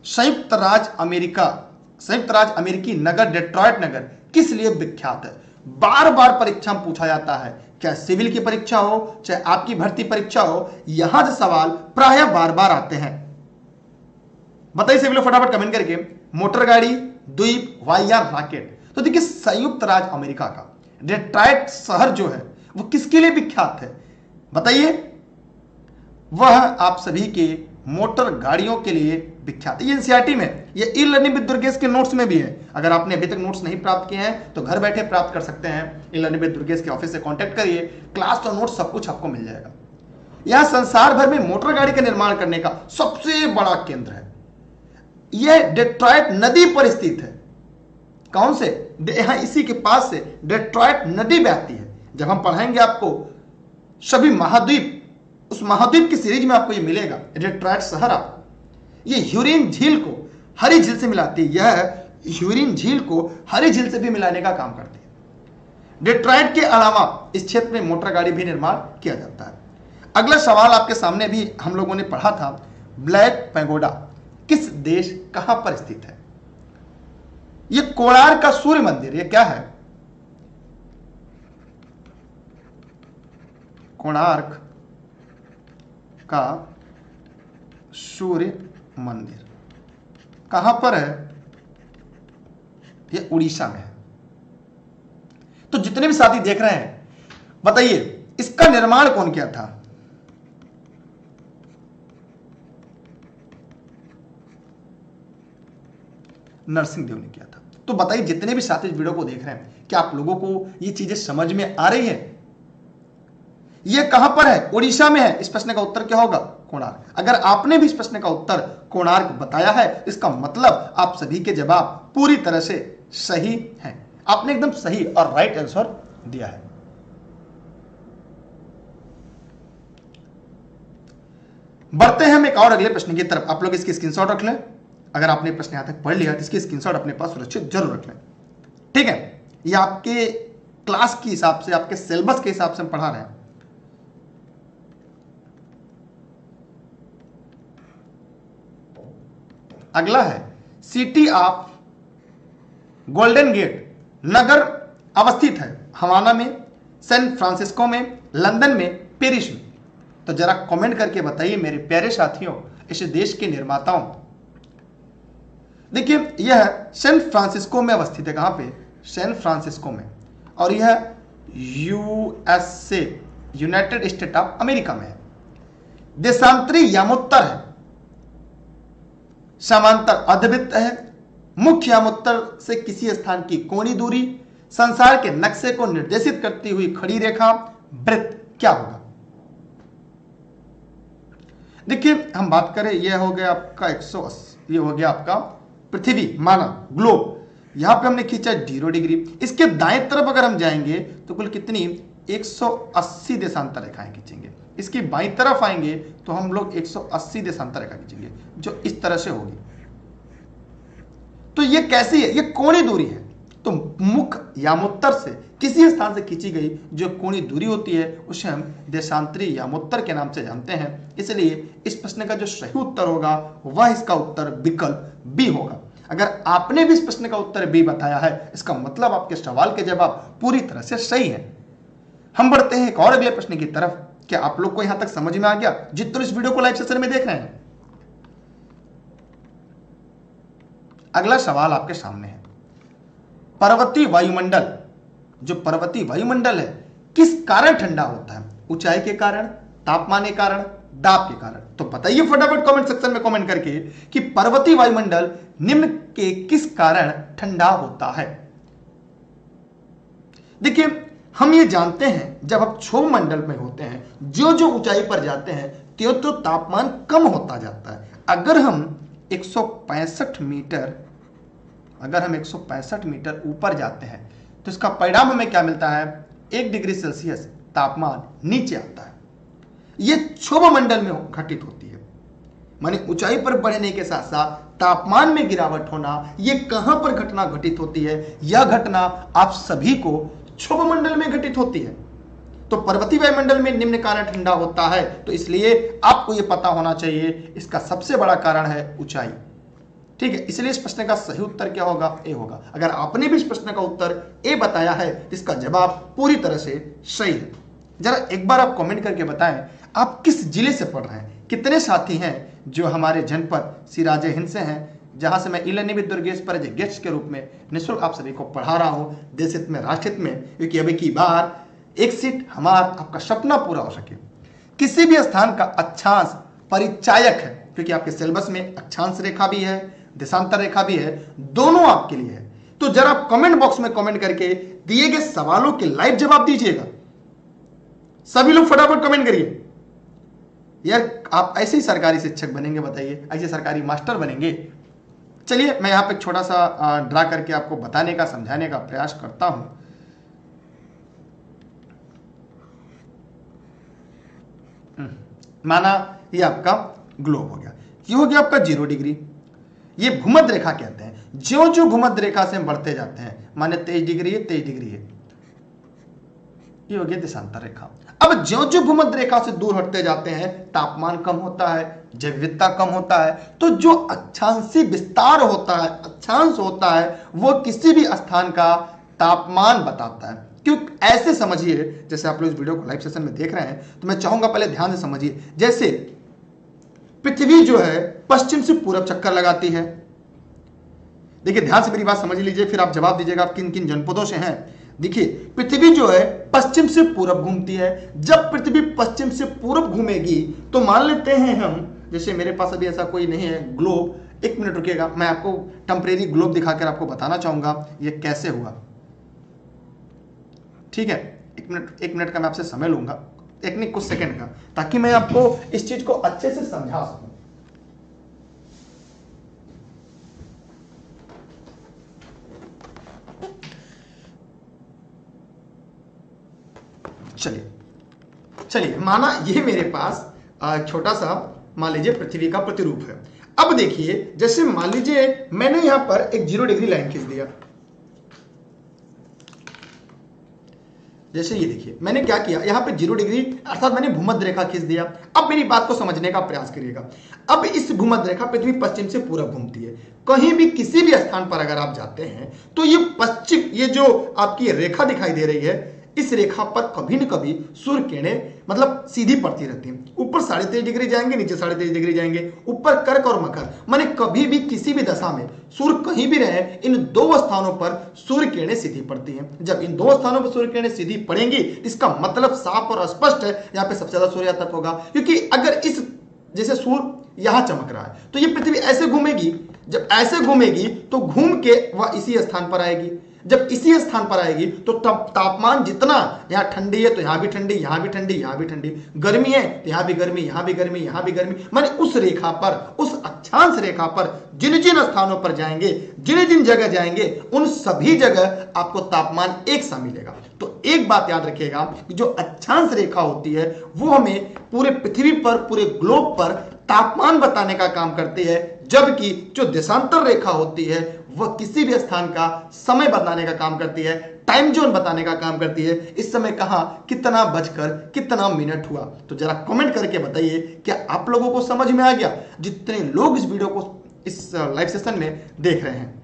संयुक्त राज्य अमेरिकी नगर डेट्रॉयट नगर किस लिए विख्यात है? बार बार परीक्षा में पूछा जाता है, चाहे सिविल की परीक्षा हो, चाहे आपकी भर्ती परीक्षा हो, यहां से सवाल प्रायः बार बार आते हैं। बताइए सभी लोग फटाफट कमेंट करके, मोटर गाड़ी, द्वीप, वायुयान, रॉकेट। तो देखिए, संयुक्त राज्य अमेरिका का डेट्रॉयट शहर जो है वो किसके लिए विख्यात है? बताइए। वह आप सभी के मोटर गाड़ियों के लिए विख्यात है। ये एनसीईआरटी में, ये ई लर्निंग विद दुर्गेश के नोट्स में भी है। अगर आपने अभी तक नोट्स नहीं प्राप्त किए हैं तो घर बैठे प्राप्त कर सकते हैं। ई लर्निंग विद दुर्गेश के ऑफिस से कांटेक्ट करिए, क्लास और नोट्स सब कुछ आपको मिल जाएगा। यह संसार भर में मोटर गाड़ी का निर्माण करने का सबसे बड़ा केंद्र है। यह डेट्रॉयट नदी पर स्थित है। कौन से? यहां इसी के पास से डेट्रॉयट नदी बहती है। जब हम पढ़ाएंगे आपको सभी महाद्वीप, उस महाद्वीप की सीरीज में आपको ये मिलेगा, डेट्रॉयट शहर। आपको ये ह्यूरिन झील को हरी झील से मिलाती है। यह ह्यूरिन झील को हरी झील से भी मिलाने का काम करती है। डेट्रॉयट के अलावा इस क्षेत्र में मोटर गाड़ी भी निर्माण किया जाता है। अगला सवाल आपके सामने भी हम लोगों ने पढ़ा था, ब्लैक पैगोडा किस देश, कहां पर स्थित है? यह कोणार्क का सूर्य मंदिर, यह क्या है? कोणार्क का सूर्य मंदिर कहां पर है? यह उड़ीसा में है। तो जितने भी साथी देख रहे हैं, बताइए इसका निर्माण कौन किया था? नरसिंह देव ने किया था। तो बताइए जितने भी साथी इस वीडियो को देख रहे हैं, क्या आप लोगों को ये चीजें समझ में आ रही है? यह कहां पर है? उड़ीसा में है। इस प्रश्न का उत्तर क्या होगा? कोणार्क। अगर आपने भी इस प्रश्न का उत्तर कोणार्क बताया है, इसका मतलब आप सभी के जवाब पूरी तरह से सही हैं। आपने एकदम सही और राइट आंसर दिया है। बढ़ते हैं हम एक और अगले प्रश्न की तरफ। आप लोग इसकी स्क्रीनशॉट रख लें। अगर आपने प्रश्न यहां तक पढ़ लिया तो इसकी स्क्रीनशॉट अपने पास सुरक्षित जरूर रख लें। ठीक है, ये आपके क्लास के हिसाब से, आपके सिलेबस के हिसाब से हम पढ़ा रहे हैं। अगला है, सिटी ऑफ गोल्डन गेट नगर अवस्थित है हवाना में, सैन फ्रांसिस्को में, लंदन में, पेरिस में। तो जरा कमेंट करके बताइए मेरे प्यारे साथियों, इस देश के निर्माताओं। देखिए, यह सैन फ्रांसिस्को में अवस्थित है। कहां पे? सैन फ्रांसिस्को में। और यह USA, United state of America में है। देशांतरी यामोत्तर है, समांतर अर्धवृत्त है, मुख्य यामोत्तर से किसी स्थान की कोणीय दूरी, संसार के नक्शे को निर्देशित करती हुई खड़ी रेखा, वृत्त क्या होगा? देखिए, हम बात करें, यह हो गया आपका 180, ये हो गया आपका पृथ्वी, मानव, ग्लोब। यहां पे हमने खींचा 0 डिग्री। इसके दाएं तरफ अगर हम जाएंगे तो कुल कितनी? 180 देशांतर रेखाएं खींचेंगे। इसकी बाईं तरफ आएंगे तो हम लोग 180 देशांतर रेखा खींचेंगे, जो इस तरह से होगी। तो ये कैसी है? ये कोणीय दूरी है। तो मुख्य यामोत्तर से किसी स्थान से खींची गई जो कोणीय दूरी होती है उसे हम देशांतरी यामोत्तर के नाम से जानते हैं। इसलिए इस प्रश्न का जो सही उत्तर होगा वह इसका उत्तर विकल्प बी होगा। अगर आपने भी इस प्रश्न का उत्तर बी बताया है, इसका मतलब आपके सवाल के जवाब पूरी तरह से सही है। हम बढ़ते हैं एक और अगले प्रश्न की तरफ। क्या आप लोग को यहां तक समझ में आ गया जितने इस वीडियो को लाइव सेशन में देख रहे हैं? अगला सवाल आपके सामने है, पर्वतीय वायुमंडल, जो पर्वतीय वायुमंडल है किस कारण ठंडा होता है? ऊंचाई के कारण, तापमान के कारण, दाब के कारण। तो बताइए फटाफट कमेंट सेक्शन में कमेंट करके कि पर्वतीय वायुमंडल निम्न के किस कारण ठंडा होता है। देखिए, हम ये जानते हैं जब आप क्षोभ मंडल में होते हैं, जो जो ऊंचाई पर जाते हैं त्यों तो तापमान कम होता जाता है। अगर हम 165 मीटर ऊपर जाते हैं तो इसका परिणाम हमें क्या मिलता है? 1 डिग्री सेल्सियस तापमान नीचे आता है। यह क्षोभ मंडल में घटित होती है, माने ऊंचाई पर बढ़ने के साथ साथ तापमान में गिरावट होना। यह कहां पर घटना घटित होती है? यह घटना आप सभी को क्षोभ मंडल में घटित होती है। तो पर्वतीय वायुमंडल में निम्न कारण ठंडा होता है, तो इसलिए आपको यह पता होना चाहिए इसका सबसे बड़ा कारण है ऊंचाई। ठीक है, इसलिए इस प्रश्न का सही उत्तर क्या होगा? ए होगा। अगर आपने भी इस प्रश्न का उत्तर ए बताया है, इसका जवाब पूरी तरह से सही है। जरा एक बार आप कमेंट करके बताएं आप किस जिले से पढ़ रहे हैं। कितने साथी हैं जो हमारे जनपद सिराजे हिंद से हैं, जहां से मैं इलन विद दुर्गेश पर गेस्ट के रूप में निःशुल्क आप सभी को पढ़ा रहा हूं, देश हित में, राष्ट्र हित में, क्योंकि अभी की बार एक सीट हमारा आपका सपना पूरा हो सके। किसी भी स्थान का अक्षांश परिचायक है, क्योंकि आपके सिलेबस में अक्षांश रेखा भी है, देशांतर रेखा भी है, दोनों आपके लिए है। तो जरा आप कमेंट बॉक्स में कमेंट करके दिए गए सवालों के लाइव जवाब दीजिएगा। सभी लोग फटाफट कमेंट करिए यार, आप ऐसे ही सरकारी शिक्षक बनेंगे? बताइए, ऐसे सरकारी मास्टर बनेंगे? चलिए मैं यहां पे छोटा सा ड्रा करके आपको बताने का, समझाने का प्रयास करता हूं। माना ये आपका ग्लोब हो गया, ये हो गया आपका 0 डिग्री, ये भूमध्य रेखा कहते हैं। ज्यो ज्यो भूमध्य रेखा से हम बढ़ते जाते हैं, माने 23 डिग्री है, 23 डिग्री है, ये हो गया देशांतर रेखा। अब ज्यो ज्यो भूमध्य रेखा से दूर हटते जाते हैं, तापमान कम होता है, जैव विविधता कम होता है। तो जो अक्षांशीय विस्तार होता है, अक्षांश होता है, वो किसी भी स्थान का तापमान बताता है। क्यों? ऐसे समझिए, जैसे आप लोग इस वीडियो को लाइव सेशन में देख रहे हैं, तो मैं चाहूंगा पहले ध्यान से समझिए। जैसे पृथ्वी जो है पश्चिम से पूरब चक्कर लगाती है। देखिए ध्यान से मेरी बात समझ लीजिए, फिर आप जवाब दीजिएगा आप किन किन जनपदों से हैं। देखिए पृथ्वी जो है पश्चिम से पूरब घूमती है। जब पृथ्वी पश्चिम से पूरब घूमेगी तो मान लेते हैं हम, जैसे मेरे पास अभी ऐसा कोई नहीं है ग्लोब, एक मिनट रुकिएगा, मैं आपको टेम्परेरी ग्लोब दिखाकर आपको बताना चाहूंगा ये कैसे हुआ। ठीक है, एक मिनट का मैं आपसे समय लूंगा, एक नहीं कुछ सेकंड का, ताकि मैं आपको इस चीज को अच्छे से समझा सकूं। चलिए माना ये मेरे पास छोटा सा मान लीजिए पृथ्वी का प्रतिरूप है। अब देखिए जैसे मान लीजिए मैंने यहां पर एक 0 डिग्री लाइन खींच दिया। जैसे ये देखिए मैंने क्या किया, यहां पे 0 डिग्री अर्थात मैंने भूमध्य रेखा खींच दिया। अब मेरी बात को समझने का प्रयास करिएगा। अब इस भूमध्य रेखा पृथ्वी पश्चिम से पूरब घूमती है। कहीं भी किसी भी स्थान पर अगर आप जाते हैं तो ये पश्चिम, ये जो आपकी रेखा दिखाई दे रही है, इस रेखा पर कभी न कभी सूर्य किरणें मतलब सीधी पड़ती रहती हैं। ऊपर 23.5 डिग्री जाएंगे, नीचे 23.5 डिग्री जाएंगे, ऊपर कर्क और मकर, माने कभी भी किसी भी दशा में सूर्य कहीं भी रहे, इन दो स्थानों पर सूर्य किरणें सीधी पड़ती हैं। जब इन दो स्थानों पर सूर्य किरणें सीधी पड़ेंगी, इसका मतलब साफ और स्पष्ट है यहाँ पे सबसे ज्यादा सूर्य तत्व होगा। क्योंकि अगर इस जैसे सूर्य यहां चमक रहा है तो ये पृथ्वी ऐसे घूमेगी, जब ऐसे घूमेगी तो घूम के वह इसी स्थान पर आएगी। जब इसी स्थान पर आएगी तो तब तापमान जितना, यहाँ ठंडी है तो यहाँ भी ठंडी, यहाँ भी ठंडी, यहाँ भी ठंडी, गर्मी है तो यहाँ भी गर्मी, यहाँ भी गर्मी, यहाँ भी गर्मी, माने उस रेखा पर, उस अक्षांश रेखा पर जिन जिन स्थानों पर जाएंगे, जिन जिन जगह जाएंगे, उन सभी जगह आपको तापमान एक सा मिलेगा। तो एक बात याद रखिएगा कि जो अक्षांश रेखा होती है वो हमें पूरे पृथ्वी पर, पूरे ग्लोब पर तापमान बताने का काम करती है, जबकि जो देशांतर रेखा होती है वह किसी भी स्थान का समय बताने का काम करती है, टाइम जोन बताने का काम करती है। इस समय कहां कितना बजकर कितना मिनट हुआ। तो जरा कमेंट करके बताइए क्या आप लोगों को समझ में आ गया, जितने लोग इस वीडियो को इस लाइव सेशन में देख रहे हैं।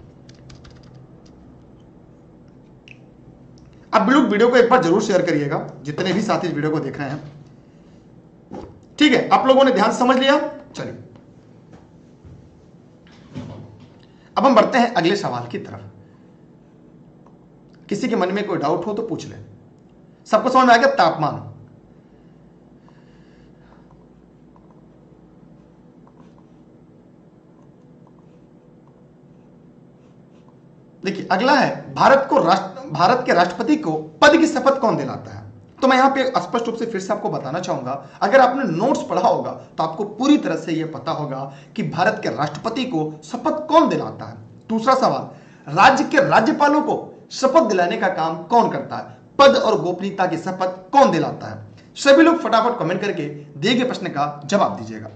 अब लोग वीडियो को एक बार जरूर शेयर करिएगा, जितने भी साथी इस वीडियो को देख रहे हैं। ठीक है, आप लोगों ने ध्यान समझ लिया। चलिए अब हम बढ़ते हैं अगले सवाल की तरफ। किसी के मन में कोई डाउट हो तो पूछ लें। सबको समझ में आ गया? तापमान, देखिए अगला है भारत के राष्ट्रपति को पद की शपथ कौन दिलाता है। तो मैं यहां पे स्पष्ट रूप से फिर से आपको बताना चाहूंगा, अगर आपने नोट्स पढ़ा होगा तो आपको पूरी तरह से यह पता होगा कि भारत के राष्ट्रपति को शपथ कौन दिलाता है। दूसरा सवाल, राज्य के राज्यपालों को शपथ दिलाने का काम कौन करता है, पद और गोपनीयता की शपथ कौन दिलाता है। सभी लोग फटाफट कमेंट करके दिए गए प्रश्न का जवाब दीजिएगा।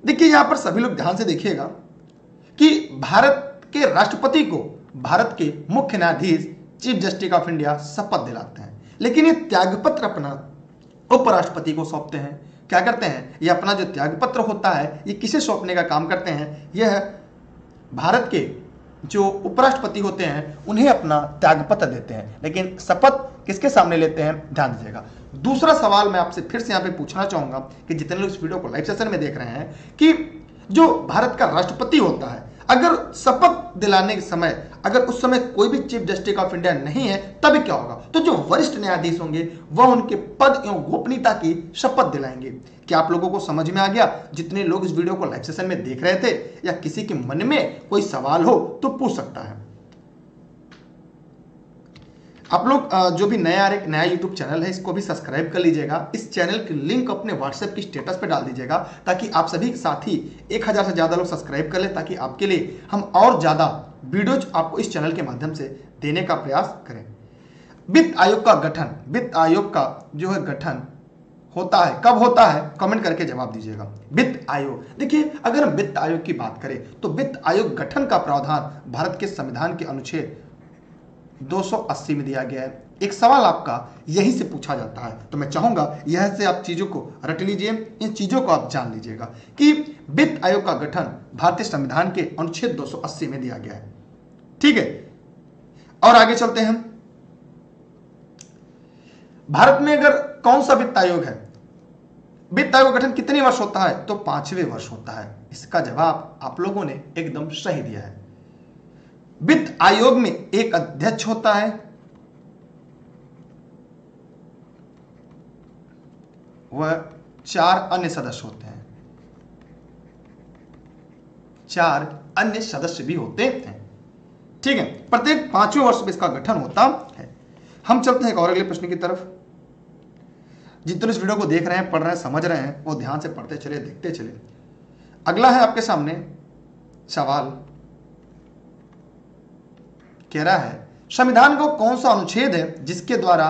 देखिए यहां पर सभी लोग ध्यान से देखिएगा कि भारत के राष्ट्रपति को भारत के मुख्य न्यायाधीश चीफ जस्टिस ऑफ इंडिया शपथ दिलाते हैं, लेकिन ये त्यागपत्र अपना उपराष्ट्रपति को सौंपते हैं। क्या करते हैं, ये अपना जो त्यागपत्र होता है ये किसे सौंपने का काम करते हैं, यह भारत के जो उपराष्ट्रपति होते हैं उन्हें अपना त्यागपत्र देते हैं, लेकिन शपथ किसके सामने लेते हैं, ध्यान दीजिएगा। दूसरा सवाल मैं आपसे फिर से यहाँ पे पूछना चाहूंगा कि जितने लोग इस वीडियो को लाइव सेशन में देख रहे हैं कि जो भारत का राष्ट्रपति होता है, अगर शपथ दिलाने के समय अगर उस समय कोई भी चीफ जस्टिस ऑफ इंडिया नहीं है तब क्या होगा, तो जो वरिष्ठ न्यायाधीश होंगे वह उनके पद एवं गोपनीयता की शपथ दिलाएंगे। क्या आप लोगों को समझ में आ गया? जितने लोग इस वीडियो को लाइव सेशन में देख रहे थे या किसी के मन में कोई सवाल हो तो पूछ सकता है। आप लोग जो भी एक नया यूट्यूब चैनल है इसको भी सब्सक्राइब कर लीजिएगा। इस चैनल की लिंक अपने व्हाट्सएप की स्टेटस पे डाल दीजिएगा ताकि आप सभी साथी 1000 से ज्यादा लोग सब्सक्राइब कर ले, ताकि आपके लिए हम और ज्यादा वीडियोज आपको इस चैनल के माध्यम से देने का प्रयास करें। वित्त आयोग का गठन, वित्त आयोग का जो है गठन होता है, कब होता है, कमेंट करके जवाब दीजिएगा। वित्त आयोग, देखिए अगर हम वित्त आयोग की बात करें तो वित्त आयोग गठन का प्रावधान भारत के संविधान के अनुच्छेद 280 में दिया गया है। एक सवाल आपका यहीं से पूछा जाता है, तो मैं चाहूंगा यह से आप चीजों को रट लीजिए, इन चीजों को आप जान लीजिएगा कि वित्त आयोग का गठन भारतीय संविधान के अनुच्छेद 280 में दिया गया है। ठीक है, और आगे चलते हैं। भारत में अगर कौन सा वित्त आयोग है, वित्त आयोग का गठन कितने वर्ष होता है, तो 5वें वर्ष होता है। इसका जवाब आप लोगों ने एकदम सही दिया है। वित्त आयोग में एक अध्यक्ष होता है, वह 4 अन्य सदस्य होते हैं, 4 अन्य सदस्य भी होते हैं। ठीक है, प्रत्येक 5वें वर्ष में इसका गठन होता है। हम चलते हैं एक और अगले प्रश्न की तरफ। जितने इस वीडियो को देख रहे हैं, पढ़ रहे हैं, समझ रहे हैं, वो ध्यान से पढ़ते चले, देखते चले। अगला है आपके सामने सवाल, कह रहा है संविधान का कौन सा अनुच्छेद है जिसके द्वारा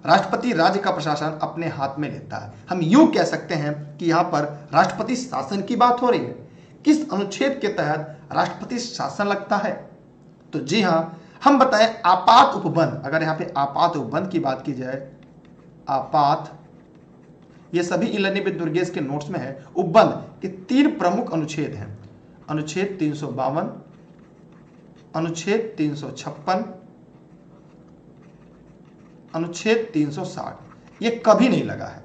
राष्ट्रपति राज्य का प्रशासन अपने हाथ में लेता है। हम यूं कह सकते हैं कि यहां पर राष्ट्रपति शासन की बात हो रही है। किस अनुच्छेद के तहत राष्ट्रपति शासन लगता है, तो जी हां, हम बताएं आपात उपबंध। अगर यहां पे आपात उपबंध की बात की जाए, आपात, ये सभी ई लर्निंग विद दुर्गेश के नोट्स में है। उपबंध के 3 प्रमुख अनुच्छेद हैं, अनुच्छेद 352, अनुच्छेद 356, अनुच्छेद 360। ये कभी नहीं लगा है,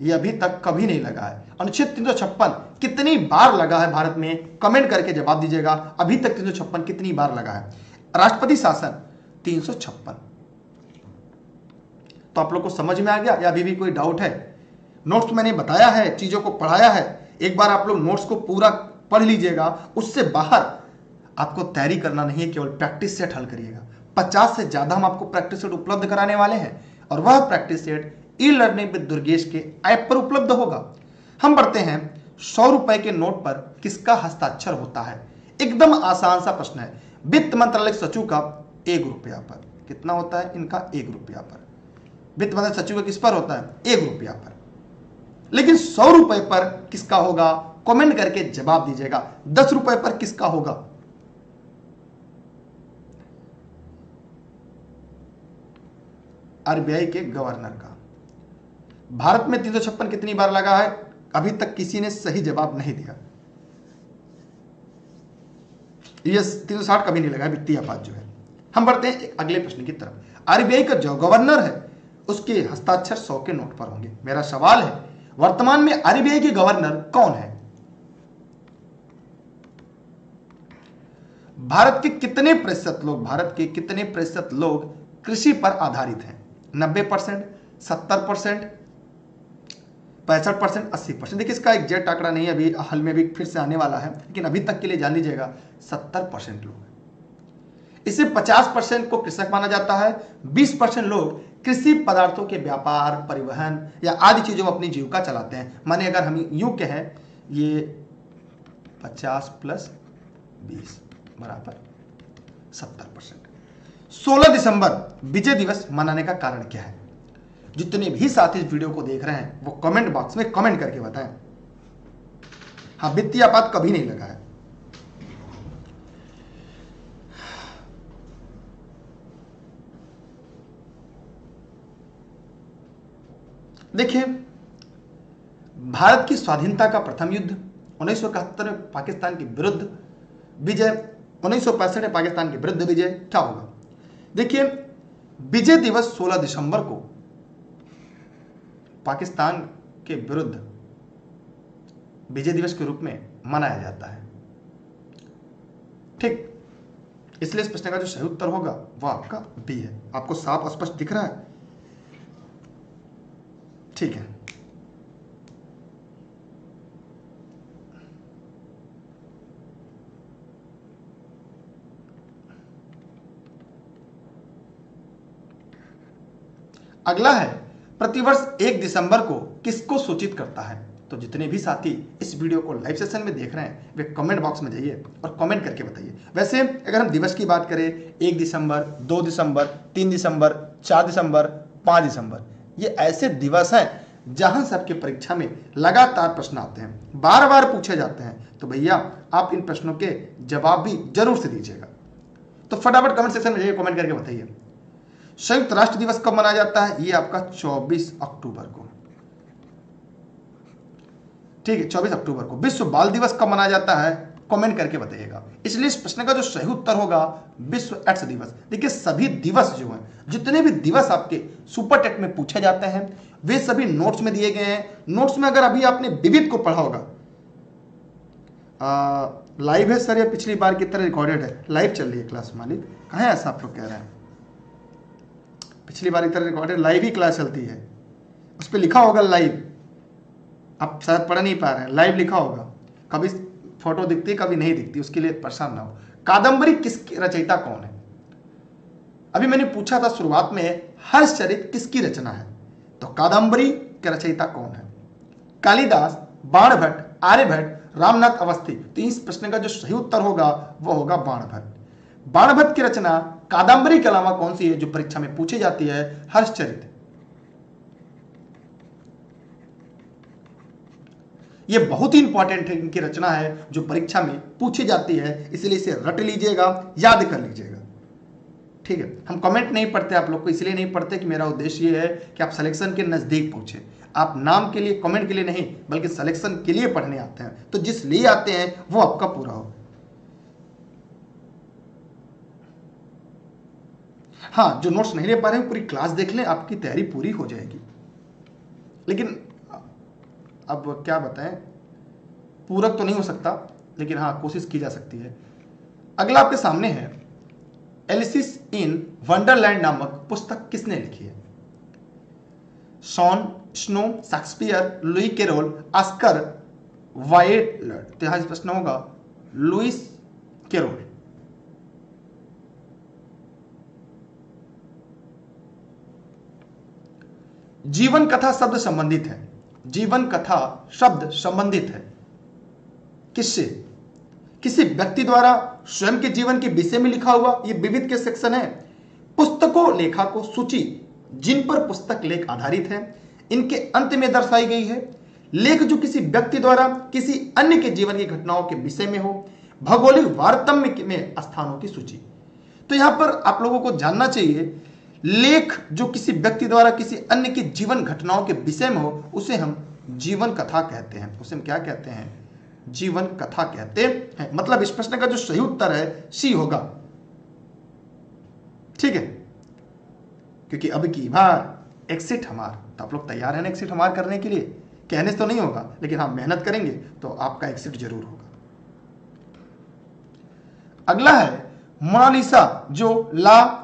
ये अभी तक कभी नहीं लगा है। अनुच्छेद 356 कितनी बार लगा है भारत में, कमेंट करके जवाब दीजिएगा। अभी तक 356 कितनी बार लगा है। राष्ट्रपति शासन 356। तो आप लोग को समझ में आ गया या अभी भी कोई डाउट है? नोट्स मैंने बताया है, चीजों को पढ़ाया है, एक बार आप लोग नोट्स को पूरा पढ़ लीजिएगा। उससे बाहर आपको तैयारी करना नहीं है, केवल प्रैक्टिस सेट हल करिएगा। 50 से ज्यादा हम आपको प्रैक्टिस सेट उपलब्ध कराने वाले हैं और वह practice set e learning with Durgesh के ऐप पर उपलब्ध होगा। हम बढ़ते हैं 100 रुपए के नोट पर किसका हस्ताक्षर होता है। एकदम आसान सा प्रश्न है। वित्त मंत्रालय सचिव का 1 रुपया पर कितना होता है, इनका 1 रुपया पर। वित्त मंत्रालय सचिव का किस पर होता है, 1 रुपया पर। लेकिन 100 रुपए पर किसका होगा, कमेंट करके जवाब दीजिएगा। 10 रुपए पर किसका होगा, आरबीआई के गवर्नर का। भारत में 356 कितनी बार लगा है, अभी तक किसी ने सही जवाब नहीं दिया। ये 360 कभी नहीं लगा, वित्तीय आपात जो है। हम बढ़ते हैं एक अगले प्रश्न की तरफ। आरबीआई का जो गवर्नर है उसके हस्ताक्षर 100 के नोट पर होंगे। मेरा सवाल है, वर्तमान में आरबीआई के गवर्नर कौन है? भारत के कितने प्रतिशत लोग कृषि पर आधारित हैं? 90%, 70%, 65%, 80%। देखिए इसका एग्जैक्ट आंकड़ा नहीं है, अभी हाल में भी फिर से आने वाला है, लेकिन अभी तक के लिए जान लीजिएगा 70% लोग। इससे 50% को कृषक माना जाता है, 20% लोग कृषि पदार्थों के व्यापार, परिवहन या आदि चीजों में अपनी जीविका चलाते हैं। माने अगर हम यूं कहें, ये 50 + 20 बराबर 70%। 16 दिसंबर विजय दिवस मनाने का कारण क्या है? जितने भी साथी इस वीडियो को देख रहे हैं वो कमेंट बॉक्स में कमेंट करके बताएं। हाँ, वित्तीय आपात कभी नहीं लगा है। देखिए, भारत की स्वाधीनता का प्रथम युद्ध 1971 में पाकिस्तान के विरुद्ध विजय, 1965 में पाकिस्तान के विरुद्ध विजय क्या होगा? देखिए, विजय दिवस 16 दिसंबर को पाकिस्तान के विरुद्ध विजय दिवस के रूप में मनाया जाता है। ठीक, इसलिए इस प्रश्न का जो सही उत्तर होगा वह आपका बी है। आपको साफ स्पष्ट दिख रहा है? ठीक है। अगला है, प्रतिवर्ष 1 दिसंबर को किसको सूचित करता है? तो जितने भी साथी इस वीडियो को लाइव सेशन में देख रहे हैं वे कमेंट बॉक्स में जाइए और कमेंट करके बताइए। वैसे अगर हम दिवस की बात करें, 1 दिसंबर, 2 दिसंबर, 3 दिसंबर, 4 दिसंबर, 5 दिसंबर, ये ऐसे दिवस हैं जहां सबके परीक्षा में लगातार प्रश्न आते हैं, बार बार पूछे जाते हैं। तो भैया आप इन प्रश्नों के जवाब भी जरूर से दीजिएगा। तो फटाफट कमेंट सेक्शन में जाइए, कमेंट करके बताइए। संयुक्त राष्ट्र दिवस कब मनाया जाता है? ये आपका 24 अक्टूबर को। ठीक है, 24 अक्टूबर को। विश्व बाल दिवस कब मनाया जाता है? कमेंट करके बताइएगा। इसलिए इस प्रश्न का जो सही उत्तर होगा विश्व एड्स दिवस। देखिए, सभी दिवस जो हैं, जितने भी दिवस आपके सुपर टेट में पूछे जाते हैं वे सभी नोट्स में दिए गए हैं। नोट्स में अगर अभी आपने विविध को पढ़ा होगा, लाइव है सर या पिछली बार की तरह रिकॉर्डेड है? लाइव चल रही है क्लास मालिक, कहाँ है ऐसा आप लोग कह रहे हैं? पिछली बार की तरह रिकॉर्डेड लाइव ही क्लास चलती है, उस पर लिखा होगा लाइव। आप शायद पढ़ नहीं पा रहे हैं, लाइव लिखा होगा। कभी फोटो दिखती है कभी नहीं दिखती, उसके लिए परेशान ना हो। कादम्बरी किसकी रचयिता कौन है? अभी मैंने पूछा था शुरुआत में, हर्षचरित किसकी रचना है? तो कादम्बरी के रचयिता कौन है? कालिदास, बाणभट्ट, आर्यभट्ट, रामनाथ अवस्थी। तो इस प्रश्न का जो सही उत्तर होगा वो होगा बाणभट्ट। बाणभट्ट की रचना कादम्बरी के अलावा कौन सी है जो परीक्षा में पूछी जाती है? हर्षचरित। ये बहुत ही इंपॉर्टेंट है, इनकी रचना है जो परीक्षा में पूछी जाती है, इसलिए इसे रट लीजिएगा, याद कर लीजिएगा। ठीक है, हम कमेंट नहीं पढ़ते आप लोग को, इसलिए नहीं पढ़ते कि मेरा उद्देश्य ये है कि आप सिलेक्शन के नजदीक पहुंचे। आप नाम के लिए, कमेंट के लिए नहीं, बल्कि सिलेक्शन के लिए पढ़ने आते हैं। तो जिस लिए आते हैं वो आपका पूरा हो। हाँ, जो नोट्स नहीं ले पा रहे हैं पूरी क्लास देख लें, आपकी तैयारी पूरी हो जाएगी। लेकिन अब क्या बताएं, पूरक तो नहीं हो सकता, लेकिन हाँ कोशिश की जा सकती है। अगला आपके सामने है, एलिसिस इन वंडरलैंड नामक पुस्तक किसने लिखी है? Shaun Snow, Shakespeare, Lewis Carroll, Oscar Wilde. तो यहां प्रश्न होगा लुइस कैरोल। जीवन कथा शब्द संबंधित है, जीवन कथा शब्द संबंधित है किससे? किसी व्यक्ति द्वारा स्वयं के जीवन के विषय में लिखा हुआ, ये विविध के सेक्शन है। पुस्तकों, लेखकों, सूची जिन पर पुस्तक लेख आधारित है, इनके अंत में दर्शाई गई है। लेख जो किसी व्यक्ति द्वारा किसी अन्य के जीवन की घटनाओं के विषय में हो। भौगोलिक वारतम्य में स्थानों की सूची। तो यहां पर आप लोगों को जानना चाहिए, लेख जो किसी व्यक्ति द्वारा किसी अन्य की जीवन घटनाओं के विषय में हो उसे हम जीवन कथा कहते हैं। उसे हम क्या कहते हैं? जीवन कथा कहते हैं। मतलब इस प्रश्न का जो सही उत्तर है सी होगा। ठीक है, क्योंकि अब की बार एग्जिट हमार, तो आप लोग तैयार हैं एग्जिट हमार करने के लिए? कहने से तो नहीं होगा, लेकिन हाँ मेहनत करेंगे तो आपका एग्जिट जरूर होगा। अगला है मोनालिसा, जो ला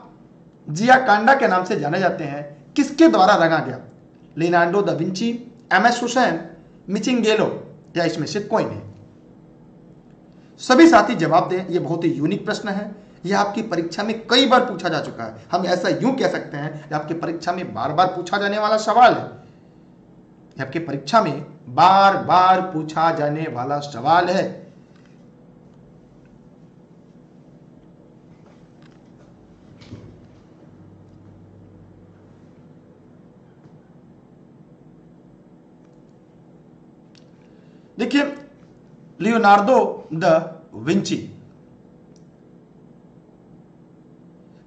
जियाकांडा के नाम से जाने जाते हैं, किसके द्वारा रंगा गया? Leonardo da Vinci, MS Hussain, मिचिंगेलो, या इसमें से कोई नहीं? सभी साथी जवाब दें। यह बहुत ही यूनिक प्रश्न है, यह आपकी परीक्षा में कई बार पूछा जा चुका है। हम ऐसा यूं कह सकते हैं कि आपकी परीक्षा में बार बार पूछा जाने वाला सवाल है। यह आपकी परीक्षा में बार बार पूछा जाने वाला सवाल है। देखिए, लियोनार्डो द विंची,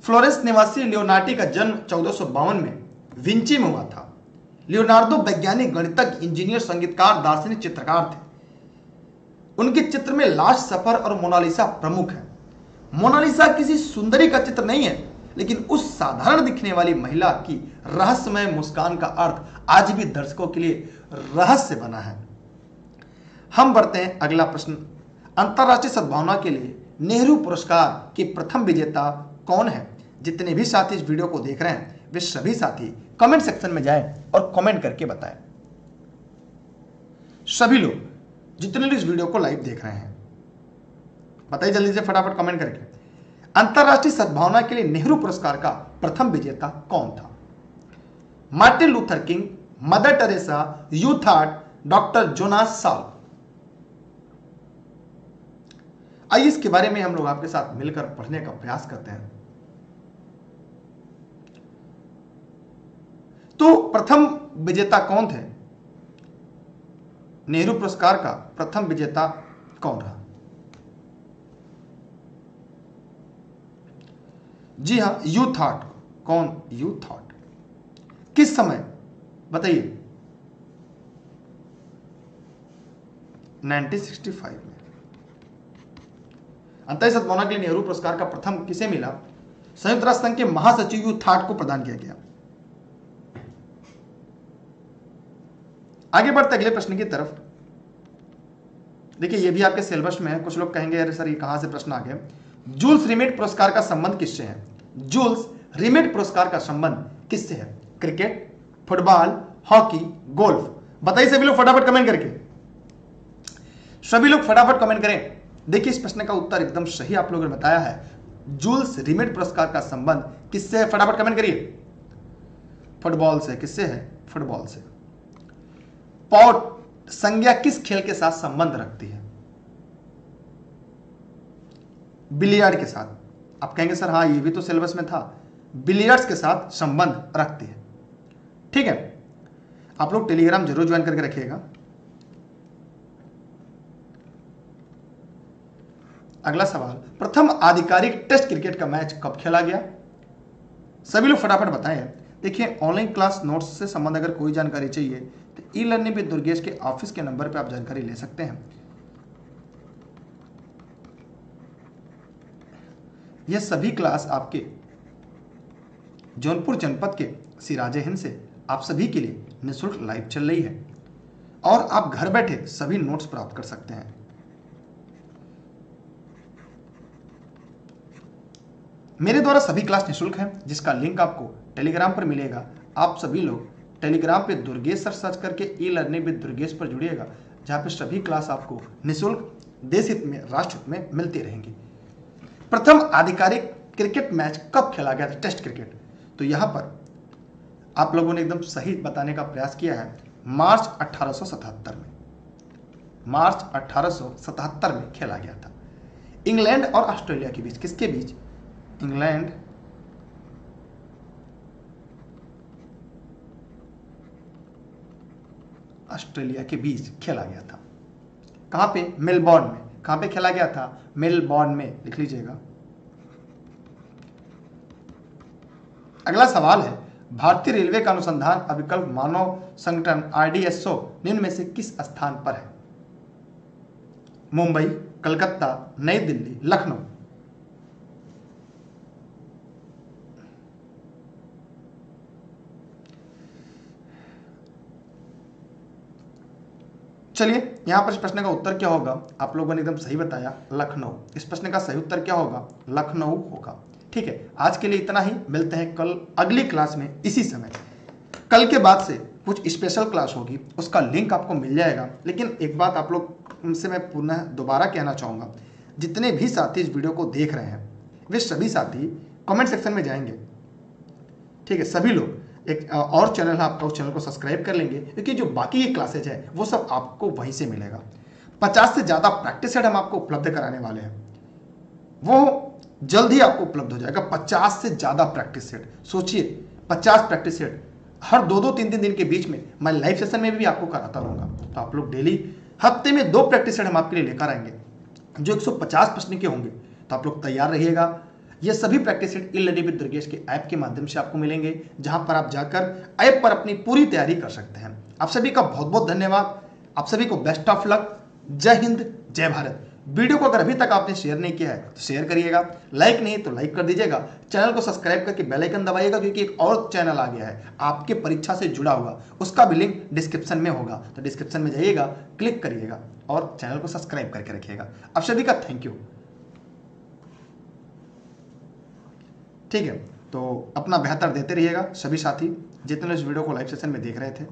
फ्लोरेंस निवासी लियोनार्डी का जन्म 1452 में विंची में हुआ था। लियोनार्डो वैज्ञानिक, गणितज्ञ, इंजीनियर, संगीतकार, दार्शनिक, चित्रकार थे। उनके चित्र में लास्ट सफर और मोनालिसा प्रमुख है। मोनालिसा किसी सुंदरी का चित्र नहीं है, लेकिन उस साधारण दिखने वाली महिला की रहस्यमय मुस्कान का अर्थ आज भी दर्शकों के लिए रहस्य बना है। हम बढ़ते हैं अगला प्रश्न। अंतरराष्ट्रीय सद्भावना के लिए नेहरू पुरस्कार के प्रथम विजेता कौन है? जितने भी साथी इस वीडियो को देख रहे हैं वे सभी साथी कमेंट सेक्शन में जाएं और कमेंट करके बताएं। सभी लोग जितने लोग इस वीडियो को लाइव देख रहे हैं बताइए जल्दी से फटाफट कमेंट करके, अंतरराष्ट्रीय सद्भावना के लिए नेहरू पुरस्कार का प्रथम विजेता कौन था? Martin Luther King, Mother Teresa, यूथार्ड, डॉक्टर जोनास साल्क। आइए इसके बारे में हम लोग आपके साथ मिलकर पढ़ने का प्रयास करते हैं। तो प्रथम विजेता कौन थे? नेहरू पुरस्कार का प्रथम विजेता कौन रहा? जी हां, यूथार्ड। कौन? यूथार्ड। किस समय बताइए? 1965 में। अंतरराष्ट्रीय सद्भावना के लिए नेहरू पुरस्कार का प्रथम किसे मिला? संयुक्त राष्ट्र संघ के महासचिव यूथार्ड को प्रदान किया गया। आगे बढ़ते अगले प्रश्न की तरफ। देखिए ये भी आपके सिलेबस में है। कुछ लोग कहेंगे अरे सर ये कहां से प्रश्न आ गया? जूल्स रिमेट पुरस्कार का संबंध किससे है? जूल्स रिमेट पुरस्कार का संबंध किससे है? Cricket, football, hockey, golf. बताइए सभी लोग फटाफट कमेंट करके, सभी लोग फटाफट कमेंट करें। देखिए इस प्रश्न का उत्तर एकदम सही आप लोगों ने बताया है। जूल्स रिमेट पुरस्कार का संबंध किससे है? फटाफट कमेंट करिए। फुटबॉल से। किससे है? फुटबॉल से। पॉट संज्ञा किस खेल के साथ संबंध रखती है? बिलियर्ड के साथ। आप कहेंगे सर हाँ ये भी तो सिलेबस में था। बिलियर्ड्स के साथ संबंध रखती है। ठीक है, आप लोग टेलीग्राम जरूर ज्वाइन करके रखिएगा। अगला सवाल, प्रथम आधिकारिक टेस्ट क्रिकेट का मैच कब खेला गया? सभी लोग फटाफट बताएं। देखिए ऑनलाइन क्लास नोट्स से संबंध अगर कोई जानकारी चाहिए तो ई लर्निंग विद दुर्गेश के ऑफिस के नंबर पे आप जानकारी ले सकते हैं। यह सभी क्लास आपके जौनपुर जनपद के सिराजे हिंद से आप सभी के लिए निःशुल्क लाइव चल रही है और आप घर बैठे सभी नोट्स प्राप्त कर सकते हैं। मेरे द्वारा सभी क्लास निःशुल्क है, जिसका लिंक आपको टेलीग्राम पर मिलेगा। आप सभी लोग टेलीग्राम पे दुर्गेश सर सर्च करके ई लर्निंग विद दुर्गेश पर जुड़िएगा, जहां पे सभी क्लास आपको निःशुल्क देश हित में, राष्ट्र हित में मिलती रहेंगी। प्रथम आधिकारिक क्रिकेट मैच कब खेला गया था? Test cricket. तो यहां पर आप लोगों ने एकदम सही बताने का प्रयास किया है। मार्च 1877 में, मार्च 1877 में खेला गया था। इंग्लैंड और ऑस्ट्रेलिया के बीच। किसके बीच? इंग्लैंड ऑस्ट्रेलिया के बीच खेला गया था। कहां पे? मेलबॉर्न में। कहां पे खेला गया था? मेलबॉर्न में, लिख लीजिएगा। अगला सवाल है, भारतीय रेलवे का अनुसंधान अभिकल्प मानव संगठन RDSO निम्न में से किस स्थान पर है? मुंबई, कलकत्ता, नई दिल्ली, लखनऊ। चलिए यहां पर इस प्रश्न का उत्तर क्या होगा? आप लोगों ने एकदम सही बताया, लखनऊ। इस प्रश्न का सही उत्तर क्या होगा? लखनऊ होगा। ठीक है, आज के लिए इतना ही। मिलते हैं कल अगली क्लास में इसी समय। कल के बाद से कुछ स्पेशल क्लास होगी, उसका लिंक आपको मिल जाएगा। लेकिन एक बात आप लोग से मैं पुनः दोबारा कहना चाहूँगा, जितने भी साथी इस वीडियो को देख रहे हैं वे सभी साथी कमेंट सेक्शन में जाएंगे। ठीक है, सभी लोग एक और चैनल है आपका, उस चैनल को सब्सक्राइब कर लेंगे, क्योंकि जो बाकी ये क्लासेज है वो सब आपको वहीं से मिलेगा। 50 से ज़्यादा प्रैक्टिस सेट हम आपको उपलब्ध कराने वाले हैं, वो जल्द ही आपको उपलब्ध हो जाएगा। 50 से ज़्यादा प्रैक्टिस सेट, सोचिए 50 प्रैक्टिस सेट हर 2-2, 3-3 दिन के बीच में मैं लाइव सेशन में भी आपको कराता रहूँगा। तो आप लोग डेली हफ्ते में 2 प्रैक्टिस सेट हम आपके लिए लेकर आएंगे जो 150 प्रश्न के होंगे। तो आप लोग तैयार रहिएगा। ये सभी प्रैक्टिस सेट इ-लर्निंग विद दुर्गेश के ऐप के माध्यम से आपको मिलेंगे, जहां पर आप जाकर ऐप पर अपनी पूरी तैयारी कर सकते हैं। आप सभी का बहुत बहुत धन्यवाद। आप सभी को बेस्ट ऑफ लक। जय हिंद, जय भारत। वीडियो को अगर अभी तक आपने शेयर नहीं किया है तो शेयर करिएगा, लाइक नहीं तो लाइक कर दीजिएगा, चैनल को सब्सक्राइब करके बेल आइकन दबाइएगा, क्योंकि एक और चैनल आ गया है आपके परीक्षा से जुड़ा हुआ, उसका भी लिंक डिस्क्रिप्शन में होगा, तो डिस्क्रिप्शन में जाइएगा, क्लिक करिएगा और चैनल को सब्सक्राइब करके रखिएगा। आप सभी का थैंक यू। ठीक है, तो अपना बेहतर देते रहिएगा सभी साथी जितने इस वीडियो को लाइव सेशन में देख रहे थे।